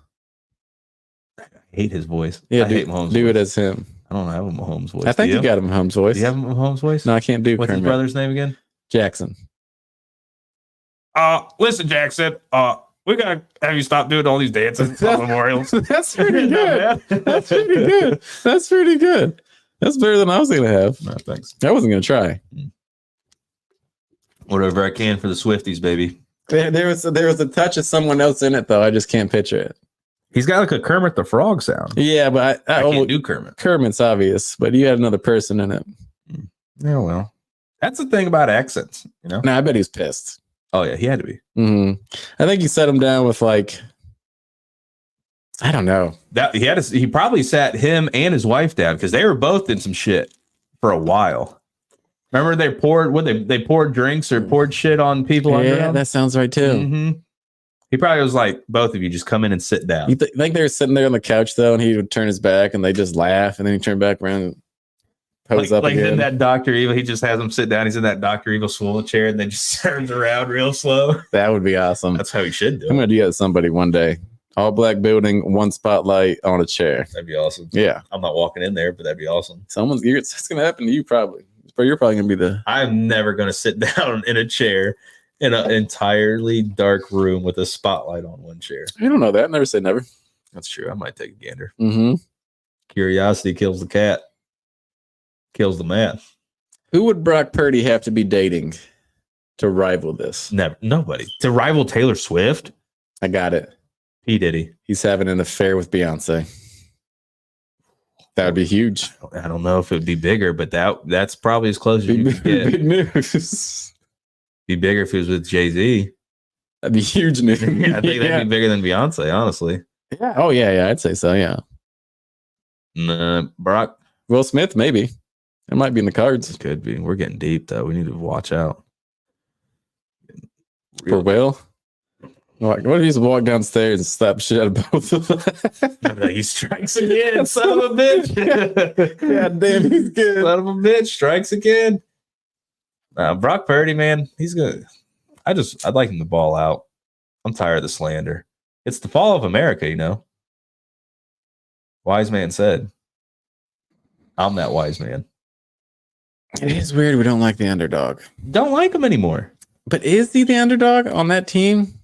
I hate his voice. Yeah, I hate Mahomes' do voice. it as him. I don't have a Mahomes voice. I think you got a Mahomes voice. Do you have a Mahomes voice? No, I can't do What's Kermit. his brother's name again? Jackson. Listen, Jackson, we gotta have you stop doing all these dances on memorials. That's pretty good. That's pretty good. That's pretty good. That's better than I was gonna have. No, thanks. I wasn't gonna try. Whatever I can for the Swifties, baby. There was a touch of someone else in it though. I just can't picture it. He's got a Kermit the Frog sound. Yeah, but I can't do Kermit. Kermit's obvious, but you had another person in it. Yeah, well, that's the thing about accents, No, I bet he's pissed. Oh yeah, he had to be. I think he set him down with I don't know. That he probably sat him and his wife down because they were both in some shit for a while. Remember they poured drinks or poured shit on people under them? That sounds right too. He probably was like, both of you just come in and sit down. You think they were sitting there on the couch though, and he would turn his back and they just laugh, and then he turned back around and pose up again. In that Dr. Evil, he just has him sit down. He's in that Dr. Evil swole chair and then just turns around real slow. That would be awesome. That's how he should do it. I'm gonna do that to somebody one day. All black building, one spotlight on a chair. That'd be awesome. Yeah. I'm not walking in there, but that'd be awesome. It's going to happen to you probably. You're probably going to be I'm never going to sit down in a chair in an entirely dark room with a spotlight on one chair. I don't know that. Never say never. That's true. I might take a gander. Curiosity kills the cat. Kills the man. Who would Brock Purdy have to be dating to rival this? Never. Nobody. To rival Taylor Swift? I got it. He's having an affair with Beyonce. That would be huge. I don't know if it would be bigger, but that's probably as close as you could get. Big news. Be bigger if it was with Jay-Z. That'd be huge news. I think that'd be bigger than Beyonce, honestly. Yeah. Oh, yeah. I'd say so, yeah. Brock? Will Smith, maybe. It might be in the cards. It could be. We're getting deep, though. We need to watch out. For Will? What if he's walk downstairs and slap shit out of both of them? He strikes again, son of a bitch. God damn, he's good. Son of a bitch, strikes again. Brock Purdy, man, he's good. I'd like him to ball out. I'm tired of the slander. It's the fall of America, you know. Wise man said. I'm that wise man. It is weird we don't like the underdog. Don't like him anymore. But is he the underdog on that team?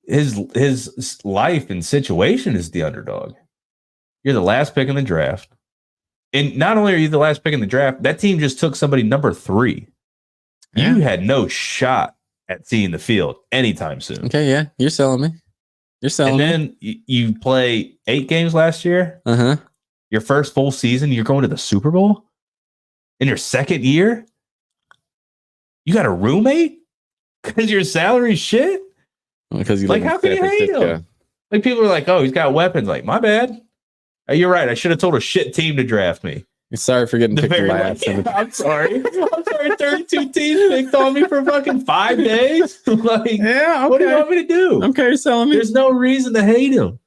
His life and situation is the underdog. You're the last pick in the draft. And not only are you the last pick in the draft, that team just took somebody number 3. Yeah. You had no shot at seeing the field anytime soon. Okay, yeah. You're selling me. And then you play 8 games last year. Uh-huh. Your first full season, you're going to the Super Bowl? In your second year? You got a roommate? Because your salary's shit? Because you like, how can you hate him? Like, people are like, oh, he's got weapons. Like, my bad. You're right. I should have told a shit team to draft me. You're sorry for getting picked last. I'm sorry. 32 teams picked on me for fucking 5 days. Like, yeah, okay. What do you want me to do? Okay, you're selling me. There's no reason to hate him.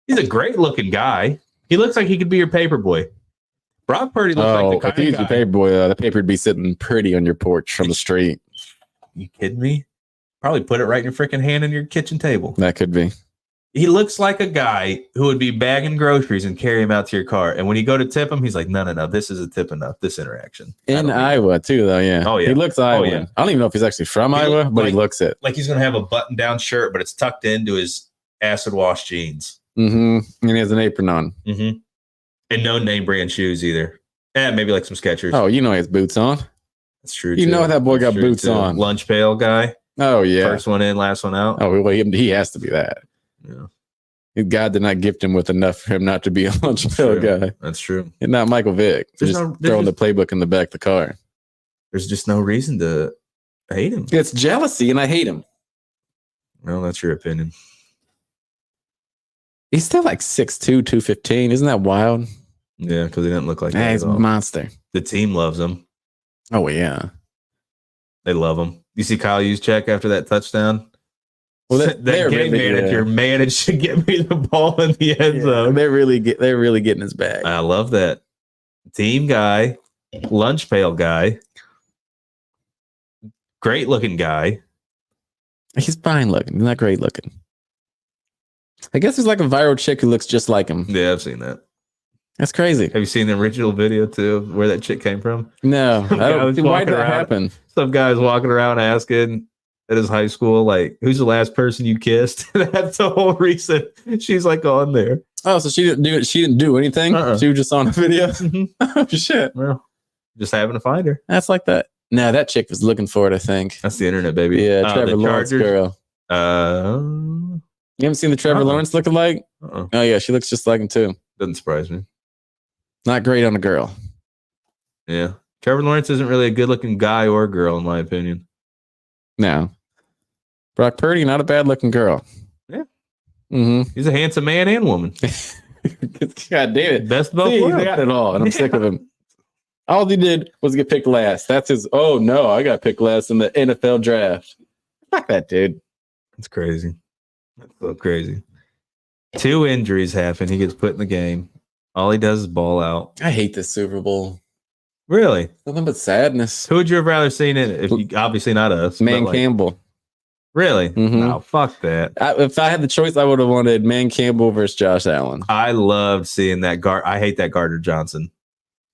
He's a great looking guy. He looks like he could be your paper boy. Brock Purdy looks like the kind if he's your paper boy, the paper would be sitting pretty on your porch from the street. You kidding me? Probably put it right in your freaking hand on your kitchen table. That could be. He looks like a guy who would be bagging groceries and carry him out to your car. And when you go to tip him, he's like, no. This is a tip enough. This interaction. In Iowa, too, though, yeah. Oh, yeah. He looks Iowa. Yeah. I don't even know if he's actually from Iowa, but he looks it. Like he's going to have a button-down shirt, but it's tucked into his acid-wash jeans. Mm-hmm. And he has an apron on. Mm-hmm. And no name-brand shoes either. And maybe like some Skechers. Oh, you know he has boots on. That's true, You know that boy got boots on. Lunch pail guy. Oh, yeah. First one in, last one out. Oh, well, he has to be that. Yeah. God did not gift him with enough for him not to be a lunch pail guy. That's true. And not Michael Vick. Just throwing the playbook in the back of the car. There's just no reason to hate him. It's jealousy, and I hate him. Well, that's your opinion. He's still like 6'2", 215. Isn't that wild? Yeah, because he didn't look like that. He's a monster. The team loves him. Oh, yeah. They love him. You see Kyle Juszczyk after that touchdown? Well, that game manager managed to get me the ball in the end zone. They're really getting his bag. I love that. Team guy, lunch pail guy, great looking guy. He's fine looking. He's not great looking. I guess there's like a viral chick who looks just like him. Yeah, I've seen that. That's crazy. Have you seen the original video too of where that chick came from? No. Why did that happen? Some guy was walking around asking at his high school, like, who's the last person you kissed? That's the whole reason she's like on there. Oh, so she didn't do anything? She was just on a video? Oh, shit. Well, just having to find her. That's like that. No, that chick was looking for it, I think. That's the internet, baby. Yeah, Trevor Lawrence girl. You haven't seen the Trevor Lawrence looking like? Oh, yeah, she looks just like him, too. Doesn't surprise me. Not great on a girl. Yeah. Trevor Lawrence isn't really a good-looking guy or girl, in my opinion. No. Brock Purdy, not a bad-looking girl. Yeah. Mm-hmm. He's a handsome man and woman. God damn it. Best of both worlds. He got it all, and I'm sick of him. All he did was get picked last. That's his, oh, no, I got picked last in the NFL draft. Fuck that, dude. That's crazy. That's so crazy. 2 injuries happen. He gets put in the game. All he does is ball out. I hate this Super Bowl. Really? Nothing but sadness. Who would you have rather seen in it? If you, obviously not us. Campbell. Really? Mm-hmm. No, fuck that. If I had the choice, I would have wanted Man Campbell versus Josh Allen. I loved seeing that guard. I hate that Gardner Johnson.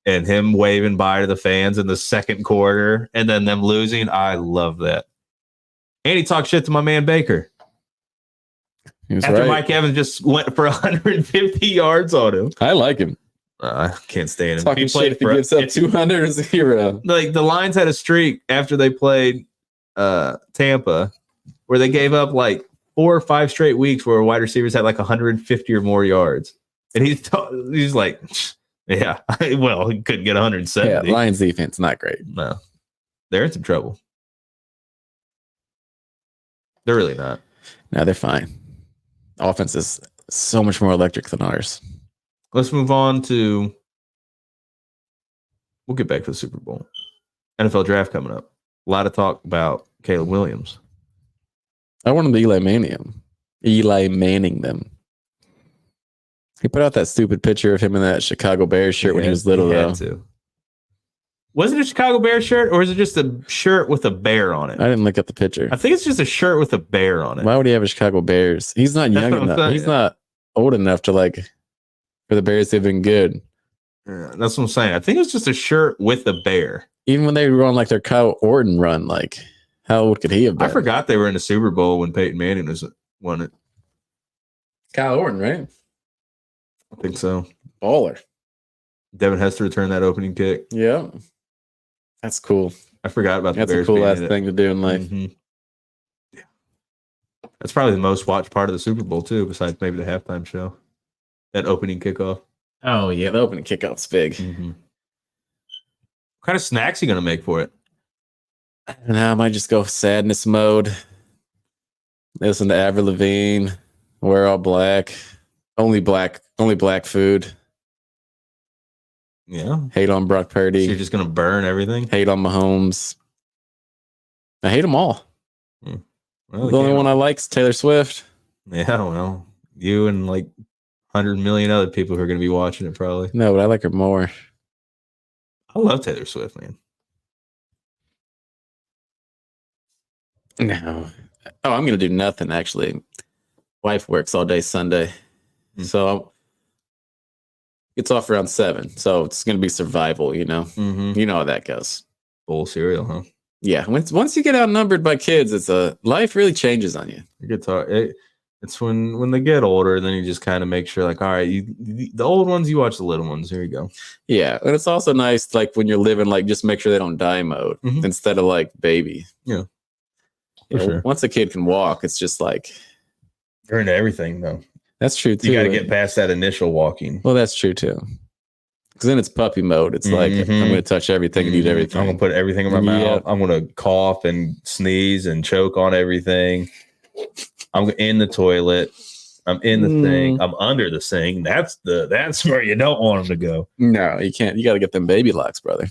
And him waving bye to the fans in the second quarter and then them losing. I love that. And he talked shit to my man Baker. After Mike Evans just went for 150 yards on him. I like him. I can't stand him. Talking shit if he gives up 200 as a hero. Like the Lions had a streak after they played Tampa where they gave up like 4 or 5 straight weeks where wide receivers had like 150 or more yards. And he's like, yeah, well, he couldn't get 170. Yeah, Lions defense, not great. No. They're in some trouble. They're really not. No, they're fine. Offense is so much more electric than ours. Let's move on to. We'll get back to the Super Bowl. NFL draft coming up. A lot of talk about Caleb Williams. I wanted Eli Manning them. He put out that stupid picture of him in that Chicago Bears shirt when he was little, though. Was it a Chicago Bears shirt, or is it just a shirt with a bear on it? I didn't look at the picture. I think it's just a shirt with a bear on it. Why would he have a Chicago Bears? He's not young enough. He's not old enough to for the Bears to have been good. Yeah, that's what I'm saying. I think it's just a shirt with a bear. Even when they were on their Kyle Orton run, how old could he have been? I forgot they were in the Super Bowl when Peyton Manning won it. Kyle Orton, right? I think so. Baller. Devin Hester returned that opening kick. Yeah. That's cool. I forgot about the Bears. That's a cool ass thing to do in life. Mm-hmm. Yeah. That's probably the most watched part of the Super Bowl, too, besides maybe the halftime show. That opening kickoff. Oh, yeah. The opening kickoff's big. Mm-hmm. What kind of snacks are you going to make for it? I might just go sadness mode. Listen to Avril Lavigne. Wear all black. Only black food. Yeah. Hate on Brock Purdy. So you're just going to burn everything? Hate on Mahomes. I hate them all. Well, the only one I like is Taylor Swift. Yeah, well, you and 100 million other people who are going to be watching it probably. No, but I like her more. I love Taylor Swift, man. No. Oh, I'm going to do nothing, actually. Wife works all day Sunday. Mm-hmm. So it's off around 7. So it's going to be survival, you know? Mm-hmm. You know how that goes. Bowl cereal, huh? Yeah. Once you get outnumbered by kids, life really changes on you. It's when they get older, then you just kind of make sure, all right, the old ones, you watch the little ones. Here you go. Yeah. And it's also nice, when you're living, just make sure they don't die mode instead of baby. Yeah. Sure. Once a kid can walk, it's just you're into everything, though. That's true, too. You got to get past that initial walking. Well, that's true, too. Because then it's puppy mode. It's I'm going to touch everything and eat everything. I'm going to put everything in my mouth. I'm going to cough and sneeze and choke on everything. I'm in the toilet. I'm in the thing. I'm under the sink. That's where you don't want them to go. No, you can't. You got to get them baby locks, brother.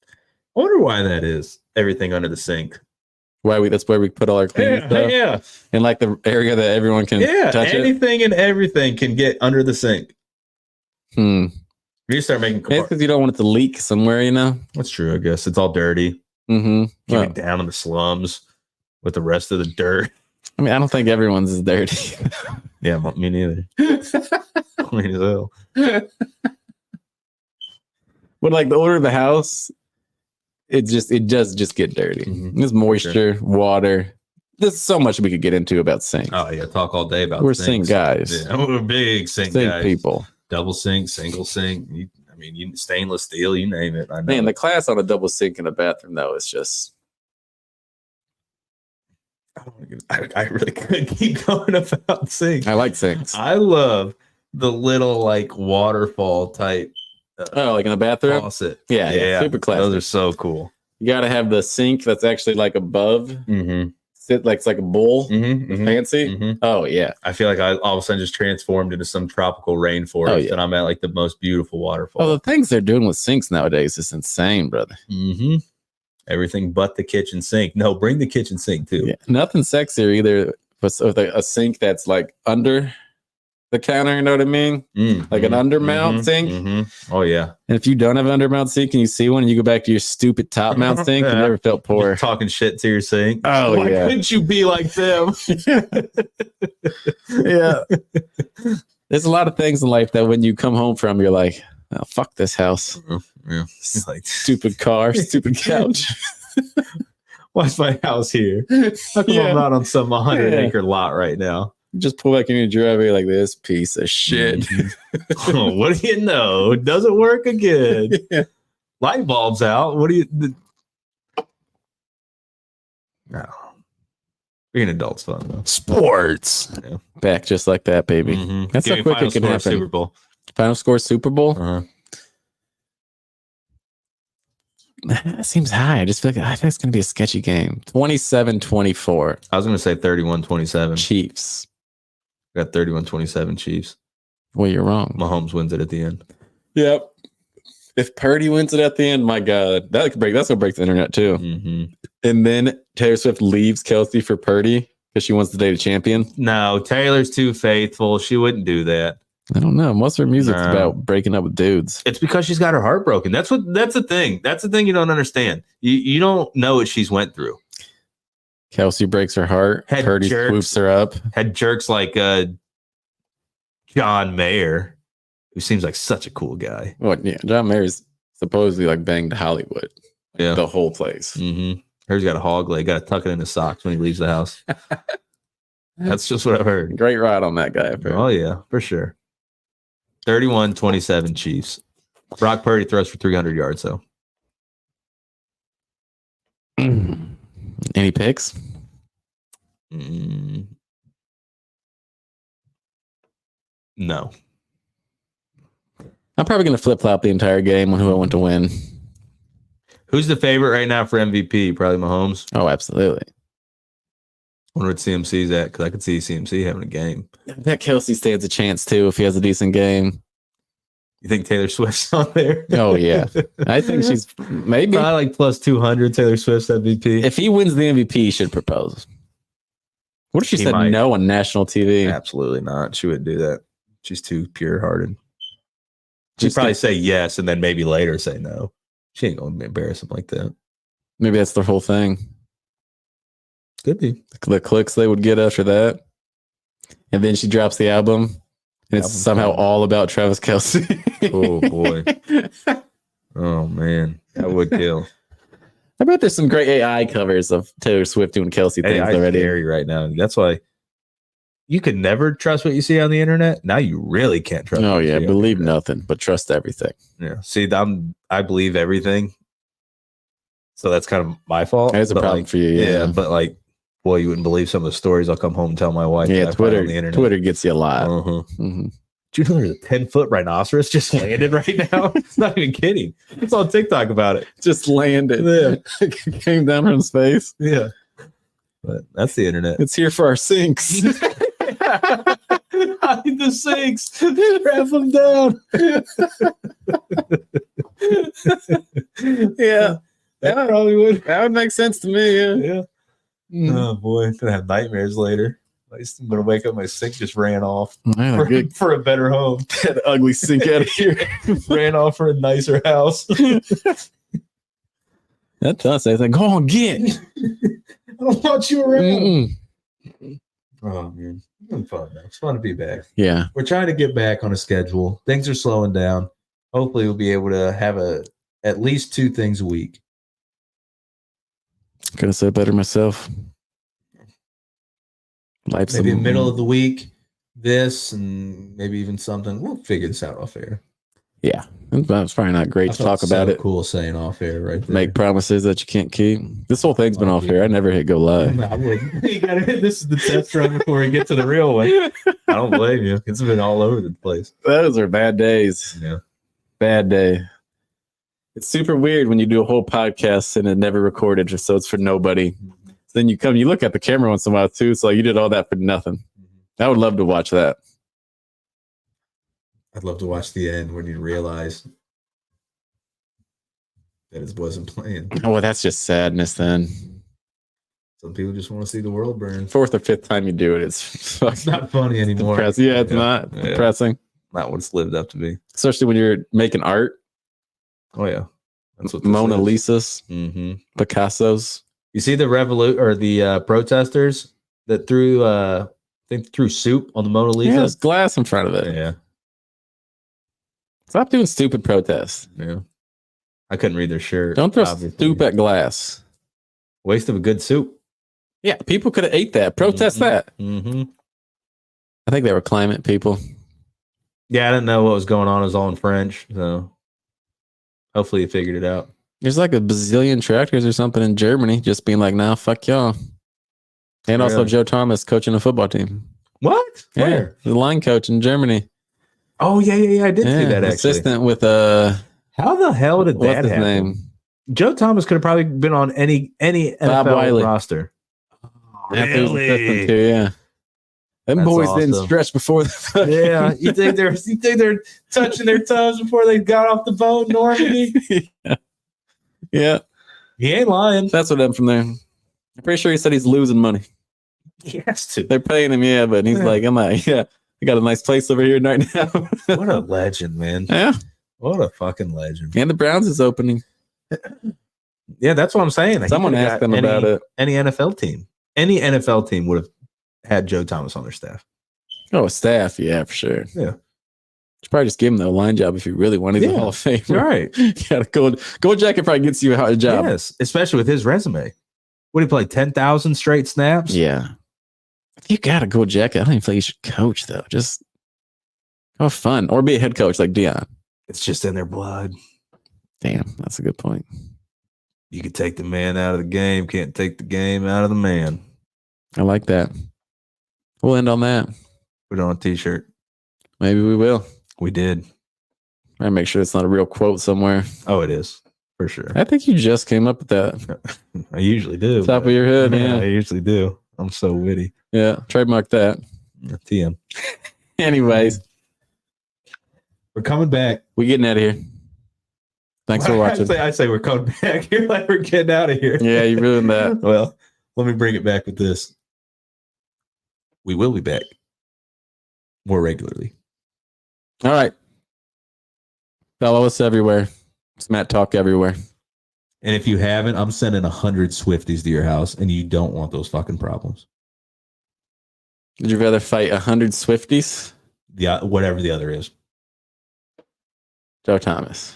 I wonder why that is. Everything under the sink. That's where we put all our clean stuff. Yeah. In the area that everyone can touch anything and everything can get under the sink. You start making it's because you don't want it to leak somewhere, you know? That's true, I guess. It's all dirty. Getting down in the slums with the rest of the dirt. I mean, I don't think everyone's is dirty. Yeah, me neither. Clean as hell. But the older the house, it does just get dirty. There's moisture, water. There's so much we could get into about sinks. Oh yeah, talk all day about. We're sink guys. Yeah, we're big sink guys. People. Double sink, single sink. Stainless steel. You name it. I know. Man, the class on a double sink in a bathroom though is just. I really could keep going about sinks. I like sinks. I love the little waterfall type. In the bathroom? Faucet. Yeah. Super classic. Those are so cool. You got to have the sink that's actually above. Sit it's like a bowl. Fancy. Oh, yeah. I feel like I all of a sudden just transformed into some tropical rainforest and I'm at the most beautiful waterfall. Oh, the things they're doing with sinks nowadays is insane, brother. Everything but the kitchen sink. No, bring the kitchen sink too. Yeah. Nothing sexier either. But with a sink that's under the counter, you know what I mean? An undermount sink. Oh yeah. And if you don't have an undermount sink and you see one and you go back to your stupid top mount sink, you never felt poor. You're talking shit to your sink. Oh, why couldn't you be like them? Yeah. There's a lot of things in life that when you come home from, you're like, oh, fuck this house. Yeah. Stupid car, stupid couch. Why's my house here? How come I'm not on some 100-acre lot right now? Just pull back in your driveway like this piece of shit. Oh, what do you know? It doesn't work again. Light bulbs out. What do you? No. Being an adult's fun though. Sports. Yeah. Back just like that, baby. Mm-hmm. That's how quick it can happen. Super Bowl. Final score Super Bowl? Uh-huh. That seems high. I just feel like I think it's going to be a sketchy game. 27-24. I was going to say 31-27. Chiefs. Got 31-27 Chiefs. Well, you're wrong. Mahomes wins it at the end. Yep. If Purdy wins it at the end, my God, that's going to break the internet too. Mm-hmm. And then Taylor Swift leaves Kelsey for Purdy because she wants to date a champion. No, Taylor's too faithful. She wouldn't do that. I don't know. Most of her music's about breaking up with dudes. It's because she's got her heart broken. That's the thing. That's the thing you don't understand. You don't know what she's went through. Kelsey breaks her heart. Purdy swoops her up. Had jerks like John Mayer, who seems like such a cool guy. What? Yeah, John Mayer's supposedly like banged Hollywood. Yeah, the whole place. Mm-hmm. Heard's got a hog leg. Got to tuck it in his socks when he leaves the house. That's just what I've heard. Great ride on that guy. Oh yeah, for sure. 31-27 Chiefs. Brock Purdy throws for 300 yards though. Any picks? No. I'm probably going to flip-flop the entire game on who I want to win. Who's the favorite right now for MVP? Probably Mahomes. Oh, absolutely. I wonder what CMC's at, because I could see CMC having a game. I bet Kelsey stands a chance, too, if he has a decent game. You think Taylor Swift's on there? Oh, yeah. I think she's maybe. Probably like plus 200 Taylor Swift's MVP. If he wins the MVP, he should propose. What if she said no on national TV? Absolutely not. She wouldn't do that. She's too pure-hearted. She'd probably say yes and then maybe later say no. She ain't going to embarrass him like that. Maybe that's the whole thing. Could be. The clicks they would get after that. And then she drops the album. And it's somehow all about Travis Kelce. Oh, boy. Oh, man. That would kill. I bet there's some great AI covers of Taylor Swift doing Kelce things already. Scary right now. That's why you can never trust what you see on the internet. Now you really can't trust. Oh, yeah. Believe nothing, but trust everything. Yeah. See, I believe everything. So that's kind of my fault. That's a problem for you. Yeah. But like, boy, you wouldn't believe some of the stories I'll come home and tell my wife. Yeah, Twitter gets you a lot. Uh-huh. Mm-hmm. Do you know there's a 10-foot rhinoceros just landed right now? It's not even kidding. It's on TikTok about it. Just landed. Yeah. Came down from space. Yeah. But that's the internet. It's here for our sinks. Hide the sinks. Strap them down. Yeah. That probably would. That would make sense to me. Yeah. Oh boy, I'm gonna have nightmares later. I'm gonna wake up, my sink just ran off for a better home. That ugly sink out of here. Ran off for a nicer house. That's us. I think, go on, get. I don't want you around. Oh man, it's been fun though. It's fun to be back. Yeah, we're trying to get back on a schedule. Things are slowing down. Hopefully, we'll be able to have at least 2 things a week. Could have said better myself. Life's maybe middle of the week, this, and maybe even something. We'll figure this out off air. Yeah, it's probably not great to talk about it. Cool saying off air, right there. Make promises that you can't keep. This whole thing's been off air. I never hit go live. I wouldn't. You gotta hit. This is the test run before we get to the real one. I don't blame you. It's been all over the place. Those are bad days. Yeah, bad day. It's super weird when you do a whole podcast and it never recorded, so it's for nobody. Then you look at the camera once in a while too. So you did all that for nothing. I would love to watch that. I'd love to watch the end when you realize that it wasn't planned. Oh, well, that's just sadness then. Some people just want to see the world burn. 4th or 5th time you do it, it's not funny anymore. Depressing. Yeah, it's not depressing. Not what it's lived up to be. Especially when you're making art. Oh yeah, that's what Mona Lisa's, Picasso's. You see the the protesters that threw soup on the Mona Lisa. Yeah, there's glass in front of it. Yeah. Stop doing stupid protests. Yeah. I couldn't read their shirt. Don't throw soup at glass. Waste of a good soup. Yeah, people could have ate that. Protest that. Mm-hmm. I think they were climate people. Yeah, I didn't know what was going on. It was all in French, so hopefully you figured it out. There's like a bazillion tractors or something in Germany just being like, nah, fuck y'all. And also Really? Joe Thomas coaching a football team. What? Yeah, Where? the line coach in Germany. Oh, yeah. I did see that, actually. Assistant with How the hell did what's that his happen? name? Joe Thomas could have probably been on any Bob NFL Wiley. roster. Yeah, he was assistant too, yeah. Them That's boys didn't awesome. stretch before the Yeah, you think they're touching their toes before they got off the boat in Normandy? Yeah. He ain't lying. That's what I'm from there. I'm pretty sure he said he's losing money. He has to. They're paying him, yeah, but he's like, I got a nice place over here right now. What a legend, man. Yeah. What a fucking legend. And the Browns is opening. Yeah, that's what I'm saying. Someone asked them about it. Any NFL team would have had Joe Thomas on their staff. Oh, staff, yeah, for sure. Yeah. Should probably just give him the line job if you really want. He's a Hall of Fame. All right. Yeah, gold jacket probably gets you a job. Yes, especially with his resume. What, he play 10,000 straight snaps? Yeah. If you got a gold jacket, I don't even think you should coach, though. Just have fun. Or be a head coach like Dion. It's just in their blood. Damn, that's a good point. You could take the man out of the game, can't take the game out of the man. I like that. We'll end on that. Put it on a t-shirt. Maybe we will. We did. I make sure it's not a real quote somewhere. Oh, it is. For sure. I think you just came up with that. I usually do. Top of your head, I yeah. usually do. I'm so witty. Yeah, trademark that. TM. Anyways, We're coming back. we getting out of here. Thanks for watching. I say we're coming back. You're like, we're getting out of here. Yeah, you ruined that. Well, let me bring it back with this. We will be back more regularly. All right. Follow us everywhere. It's Matt Talk everywhere. And if you haven't, I'm sending 100 Swifties to your house, and you don't want those fucking problems. Would you rather fight 100 Swifties? Yeah, whatever the other is. Joe Thomas.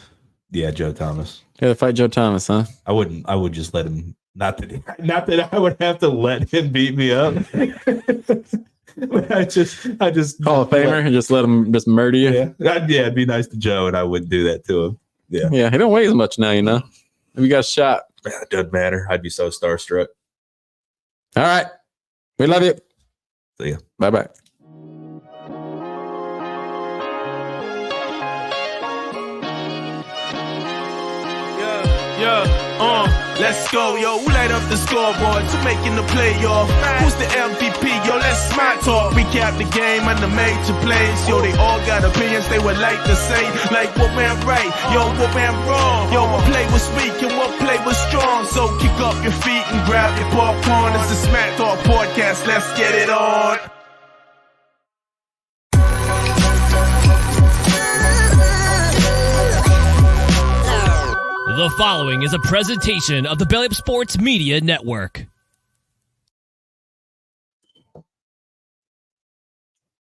Yeah, Joe Thomas. You rather fight Joe Thomas, huh? I wouldn't. I would just let him. Not that I would have to let him beat me up. I just Hall of Famer and just let him just murder you. Yeah, it'd be nice to Joe, and I wouldn't do that to him. Yeah, Yeah, he don't weigh as much now, you know. If you got a shot. it doesn't matter. I'd be so starstruck. All right. We love you. See ya. Bye-bye. Let's go, yo. Who light up the scoreboard? Who making the play, yo? Who's the MVP, yo? Let's smart talk. Recap the game and the major plays, yo. They all got opinions they would like to say, like what went right, yo, what went wrong, yo, what play was weak and what play was strong. So kick up your feet and grab your popcorn. It's the Smack Talk podcast. Let's get it on. The following is a presentation of the Belly Up Sports Media Network.